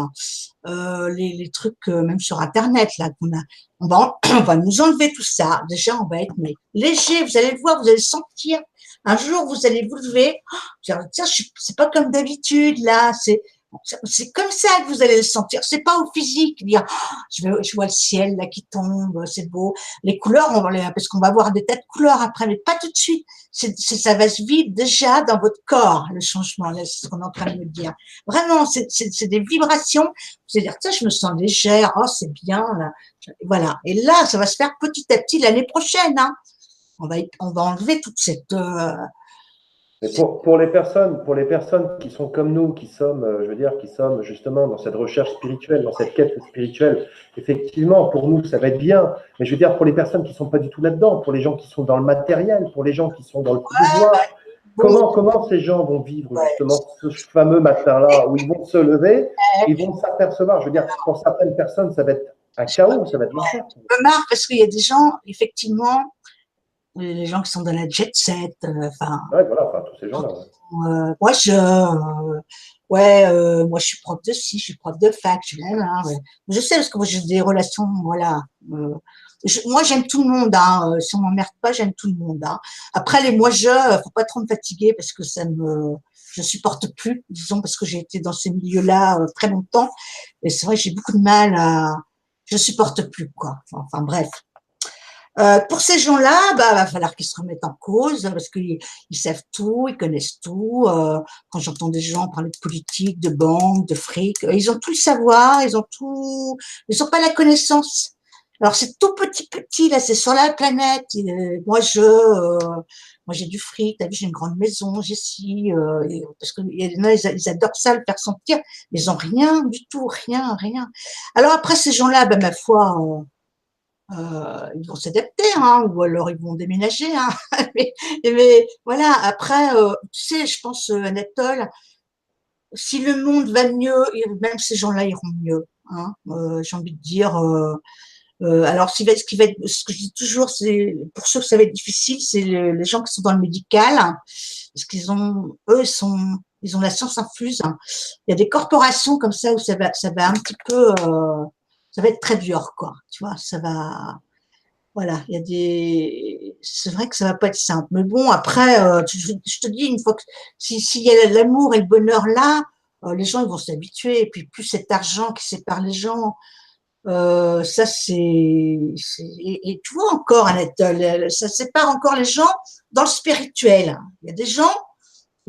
les trucs même sur Internet là qu'on a. On va nous enlever tout ça. Déjà, on va être mais léger. Vous allez le voir, vous allez le sentir. Un jour, vous allez vous lever. Oh, tiens, c'est pas comme d'habitude là. C'est comme ça que vous allez le sentir. C'est pas au physique, dire oh, je vois le ciel là qui tombe, c'est beau. Les couleurs, parce qu'on va voir des tas de couleurs après, mais pas tout de suite. Ça va se vivre déjà dans votre corps, le changement. Là, c'est ce qu'on est en train de me dire. Vraiment, c'est des vibrations. Vous allez dire, tiens, je me sens légère. Oh, c'est bien là. Voilà. Et là, ça va se faire petit à petit l'année prochaine. Hein. On va enlever toute cette Mais pour les personnes qui sont comme nous, qui sommes, je veux dire, qui sommes justement dans cette recherche spirituelle, dans cette quête spirituelle, effectivement, pour nous, ça va être bien. Mais je veux dire, pour les personnes qui ne sont pas du tout là-dedans, pour les gens qui sont dans le matériel, pour les gens qui sont dans le pouvoir, comment ces gens vont vivre justement ce fameux matin-là où ils vont se lever, ils vont s'apercevoir. Je veux dire, pour certaines personnes, ça va être un chaos, ça va être l'enfer. Je me marre parce qu'il y a des gens, effectivement, les gens qui sont dans la jet set, enfin. Ouais, voilà, enfin, tous ces gens-là. Moi je suis prof de ci, je suis prof de fac, je sais parce que moi j'ai des relations, voilà. Moi j'aime tout le monde, hein. Si on m'emmerde pas, j'aime tout le monde. Hein. Après les faut pas trop me fatiguer parce que je supporte plus, disons parce que j'ai été dans ces milieux-là très longtemps et c'est vrai que j'ai beaucoup de mal je supporte plus quoi. Enfin bref. Pour ces gens-là, va falloir qu'ils se remettent en cause parce qu'ils savent tout, ils connaissent tout. Quand j'entends des gens parler de politique, de banque, de fric, ils ont tout le savoir, ils ont pas la connaissance. Alors c'est tout petit là, c'est sur la planète. Moi j'ai du fric, t'as vu, j'ai une grande maison, j'ai ci, parce que il y en a, ils adorent ça, le faire sentir, mais ils ont rien du tout, rien. Alors après ces gens-là, ma foi. Ils vont s'adapter, hein, ou alors ils vont déménager. Hein. mais voilà, après, tu sais, je pense, Anatole, si le monde va mieux, même ces gens-là iront mieux. Hein, j'ai envie de dire. Alors, ce que je dis toujours, c'est pour ceux que ça va être difficile, c'est les gens qui sont dans le médical, hein, parce ils ont la science infuse. Hein. Il y a des corporations comme ça où ça va un petit peu, ça va être très dur, quoi. Tu vois, ça va. Voilà, c'est vrai que ça va pas être simple. Mais bon, après, je te dis, une fois que, s'il y a l'amour et le bonheur là, les gens, ils vont s'habituer. Et puis, plus cet argent qui sépare les gens, ça, et tu vois encore, Anatole, ça sépare encore les gens dans le spirituel. Il y a des gens,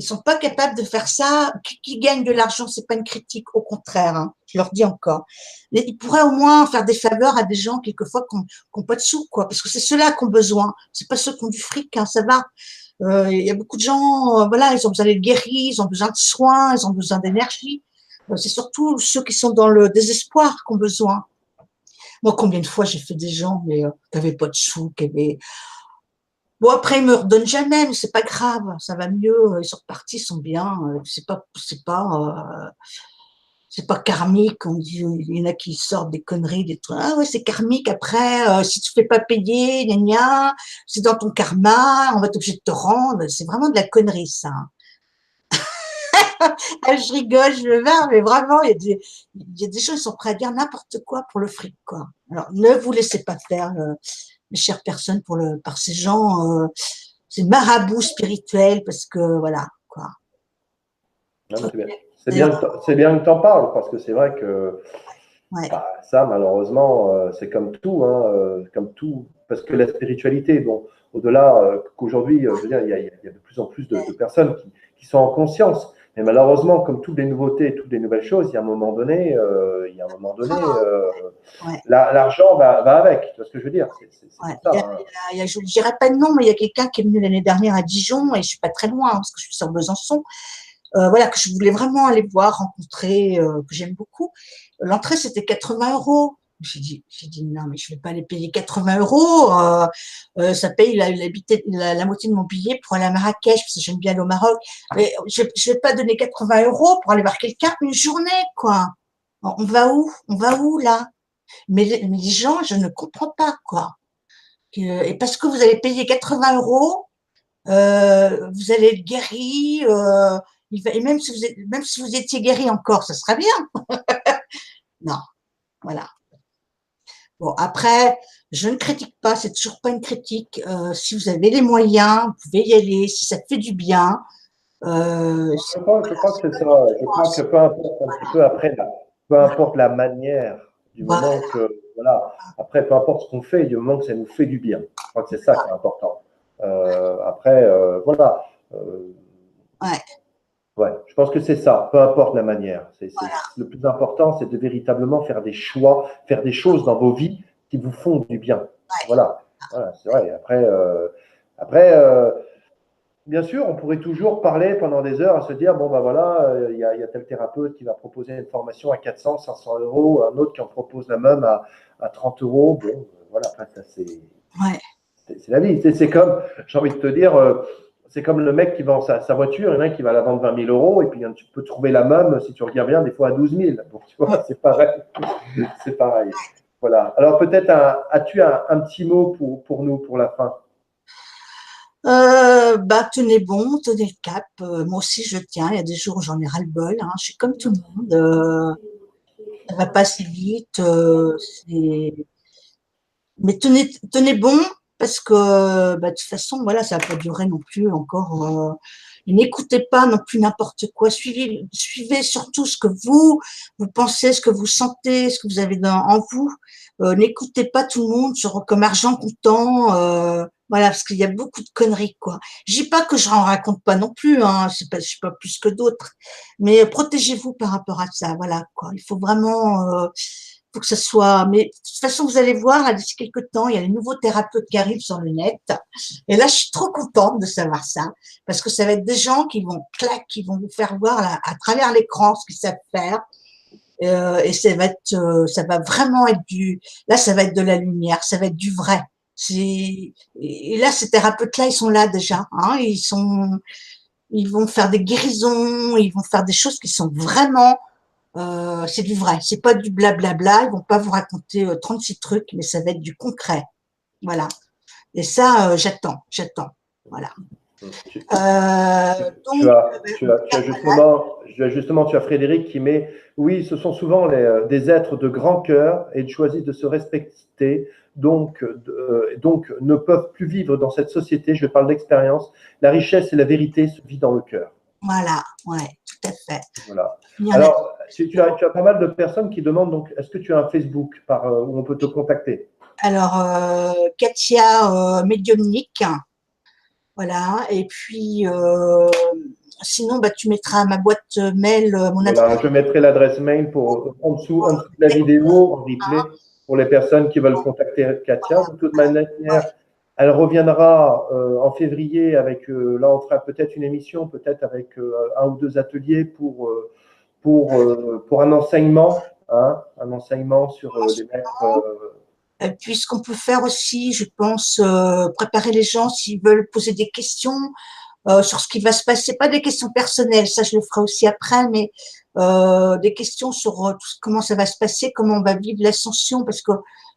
ils sont pas capables de faire ça. Qui gagnent de l'argent, c'est pas une critique, au contraire. Hein, je leur dis encore. Mais ils pourraient au moins faire des faveurs à des gens quelquefois qui ont pas de sous, quoi, parce que c'est ceux-là qui ont besoin. C'est pas ceux qui ont du fric, hein, ça va. Il y a beaucoup de gens, voilà, ils ont besoin d'être guéris, ils ont besoin de soins, ils ont besoin d'énergie. C'est surtout ceux qui sont dans le désespoir qui ont besoin. Moi, combien de fois j'ai fait des gens, mais qui avaient pas de sous, qui avaient bon, après, ils me redonnent jamais, mais c'est pas grave, ça va mieux, ils sont repartis, ils sont bien, c'est pas karmique, on dit, il y en a qui sortent des conneries, des trucs, ah ouais, c'est karmique, après, si tu fais pas payer, gna gna, c'est dans ton karma, on va être obligé de te rendre, c'est vraiment de la connerie, ça. Ah, je rigole, je me marre, mais vraiment, il y a des gens, ils sont prêts à dire n'importe quoi pour le fric, quoi. Alors, ne vous laissez pas faire, mes chères personnes, par ces gens, c'est marabout spirituel parce que voilà quoi. Non, c'est bien. C'est bien que tu en parles parce que c'est vrai que ouais, Bah, ça, malheureusement, c'est comme tout, parce que la spiritualité, bon, au-delà qu'aujourd'hui, je veux dire, il y a de plus en plus de personnes qui sont en conscience. Mais malheureusement, comme toutes les nouveautés, toutes les nouvelles choses, il y a un moment donné, ouais. l'argent va avec. Tu vois ce que je veux dire? C'est Ouais. comme ça. Hein. Je ne dirais pas de nom, mais il y a quelqu'un qui est venu l'année dernière à Dijon, et je suis pas très loin, parce que je suis sur Besançon. Voilà, que je voulais vraiment aller voir, rencontrer, que j'aime beaucoup. L'entrée, c'était 80 €. J'ai dit, non, mais je vais pas aller payer 80 €. Ça paye la moitié de mon billet pour aller à Marrakech, parce que j'aime bien aller au Maroc. Mais je vais pas donner 80 € pour aller voir quelqu'un une journée, quoi. On va où? On va où, là? Mais les gens, je ne comprends pas, quoi. Et parce que vous allez payer 80 €, vous allez être guéri. Et même si vous étiez guéri encore, ça serait bien. Non, voilà. Bon, après, je ne critique pas, c'est toujours pas une critique. Si vous avez les moyens, vous pouvez y aller, si ça fait du bien. Je Voilà, crois que c'est c'est comme ça. tout, Je hein, crois que peu importe un petit peu après, peu importe la manière, du moment voilà, que, voilà, après, peu importe ce qu'on fait, du moment que ça nous fait du bien. Je crois que c'est ça qui est important. Après, voilà. Euh, ouais, ouais, je pense que c'est ça, peu importe la manière. Le plus important, c'est de véritablement faire des choix, faire des choses dans vos vies qui vous font du bien. Voilà, voilà, c'est vrai. Après, bien sûr, on pourrait toujours parler pendant des heures à se dire, bon, ben voilà, il y a tel thérapeute qui va proposer une formation à 400, 500 euros, un autre qui en propose la même à 30 euros. Bon, voilà, après, ça, ouais, c'est la vie. C'est comme, j'ai envie de te dire, c'est comme le mec qui vend sa voiture, il y en a un qui va la vendre 20 000 euros, et puis tu peux trouver la même, si tu regardes bien, des fois à 12 000. Donc, tu vois, c'est pareil. C'est pareil. Voilà. Alors, peut-être, as-tu un petit mot pour nous, pour la fin? bah, tenez bon, tenez le cap. Moi aussi, je tiens. Il y a des jours où j'en ai ras-le-bol, hein. Je suis comme tout le monde. Ça va pas si vite. Mais tenez bon, parce que bah, de toute façon, voilà, ça va pas durer non plus encore. Et n'écoutez pas non plus n'importe quoi. Suivez surtout ce que vous pensez, ce que vous sentez, ce que vous avez en vous. N'écoutez pas tout le monde comme argent comptant. Voilà, parce qu'il y a beaucoup de conneries, quoi. Je dis pas que je en raconte pas non plus, hein. Je suis pas plus que d'autres. Mais protégez-vous par rapport à ça. Voilà, quoi. Il faut vraiment, faut que ce soit. Mais de toute façon, vous allez voir, là, d'ici quelques temps, il y a les nouveaux thérapeutes qui arrivent sur le net. Et là, je suis trop contente de savoir ça, parce que ça va être des gens qui vont vous faire voir là, à travers l'écran ce qu'ils savent faire. Et ça va vraiment être là, ça va être de la lumière, ça va être du vrai. Et là, ces thérapeutes-là, ils sont là déjà, hein, ils vont faire des guérisons, ils vont faire des choses qui sont vraiment, c'est du vrai. C'est pas du blablabla. Ils vont pas vous raconter 36 trucs, mais ça va être du concret. Voilà. Et ça, j'attends. Voilà. Tu, Donc, tu as Frédéric qui met, oui, ce sont souvent des êtres de grand cœur et ils choisissent de se respecter, donc ne peuvent plus vivre dans cette société. Je parle d'expérience. La richesse et la vérité se vit dans le cœur. voilà, ouais, tout à fait. Voilà. Il y en a Alors, tu as pas mal de personnes qui demandent, donc, est-ce que tu as un Facebook où on peut te contacter? alors Katia Médiumnique, voilà. Et puis sinon, bah, tu mettras ma boîte mail, mon adresse. Voilà, je mettrai l'adresse mail en dessous de la vidéo, en replay, pour les personnes qui veulent contacter Katia. De toute manière, elle reviendra en février avec, là on fera peut-être une émission, peut-être avec un ou deux ateliers pour un enseignement, hein, un enseignement sur les maîtres. Et puis, ce qu'on peut faire aussi, je pense, préparer les gens s'ils veulent poser des questions sur ce qui va se passer, pas des questions personnelles, ça je le ferai aussi après, mais des questions sur comment ça va se passer, comment on va vivre l'ascension, parce que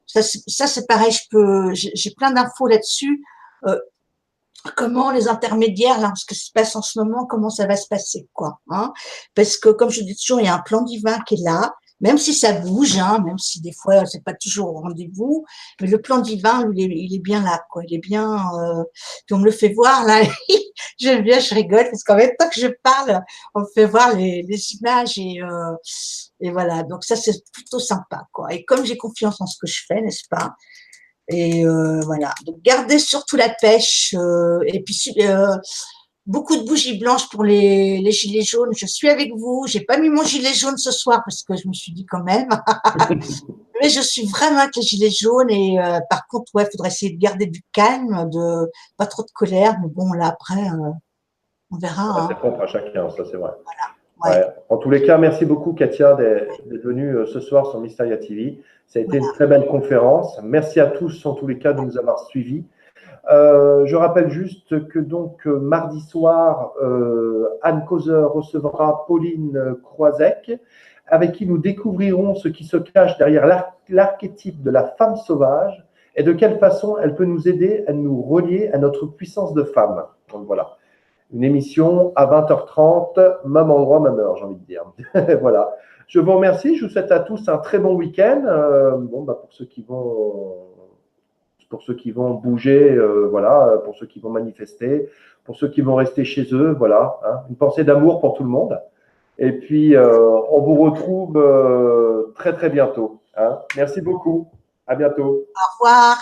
ça c'est pareil, j'ai plein d'infos là-dessus. Euh, Comment les intermédiaires, là, ce qui se passe en ce moment, comment ça va se passer, quoi, hein? Parce que, comme je dis toujours, il y a un plan divin qui est là. même si ça bouge, hein, même si des fois c'est pas toujours au rendez-vous, mais le plan divin, lui, il est bien là, quoi. Il est bien. Puis on me le fait voir là. J'aime bien, je rigole parce qu'en même temps que je parle, on me fait voir les images et voilà. Donc ça c'est plutôt sympa, quoi. Et comme j'ai confiance en ce que je fais, n'est-ce pas? Et voilà. Donc gardez surtout la pêche et puis beaucoup de bougies blanches pour les gilets jaunes. Je suis avec vous. J'ai pas mis mon gilet jaune ce soir parce que je me suis dit quand même. Mais je suis vraiment avec les gilets jaunes et par contre, ouais, faudrait essayer de garder du calme, de pas trop de colère. Mais bon, là après, on verra. Ouais, c'est Hein. propre à chacun, ça c'est vrai. Ouais, Ouais. En tous les cas, merci beaucoup Katia d'être venue ce soir sur Mysteria TV. Ça a été une voilà. très belle conférence. Merci à tous en tous les cas de nous avoir suivis. Je rappelle juste que donc mardi soir, Anne Causeur recevra Pauline Croisec, avec qui nous découvrirons ce qui se cache derrière l'archétype de la femme sauvage et de quelle façon elle peut nous aider à nous relier à notre puissance de femme. Donc voilà, une émission à 20h30, même endroit, même heure, j'ai envie de dire. Voilà. Je vous remercie. Je vous souhaite à tous un très bon week-end. Pour ceux qui vont bouger, voilà, pour ceux qui vont manifester, pour ceux qui vont rester chez eux, voilà. Hein, une pensée d'amour pour tout le monde. Et puis, on vous retrouve très, très bientôt. Hein. Merci beaucoup. À bientôt. Au revoir.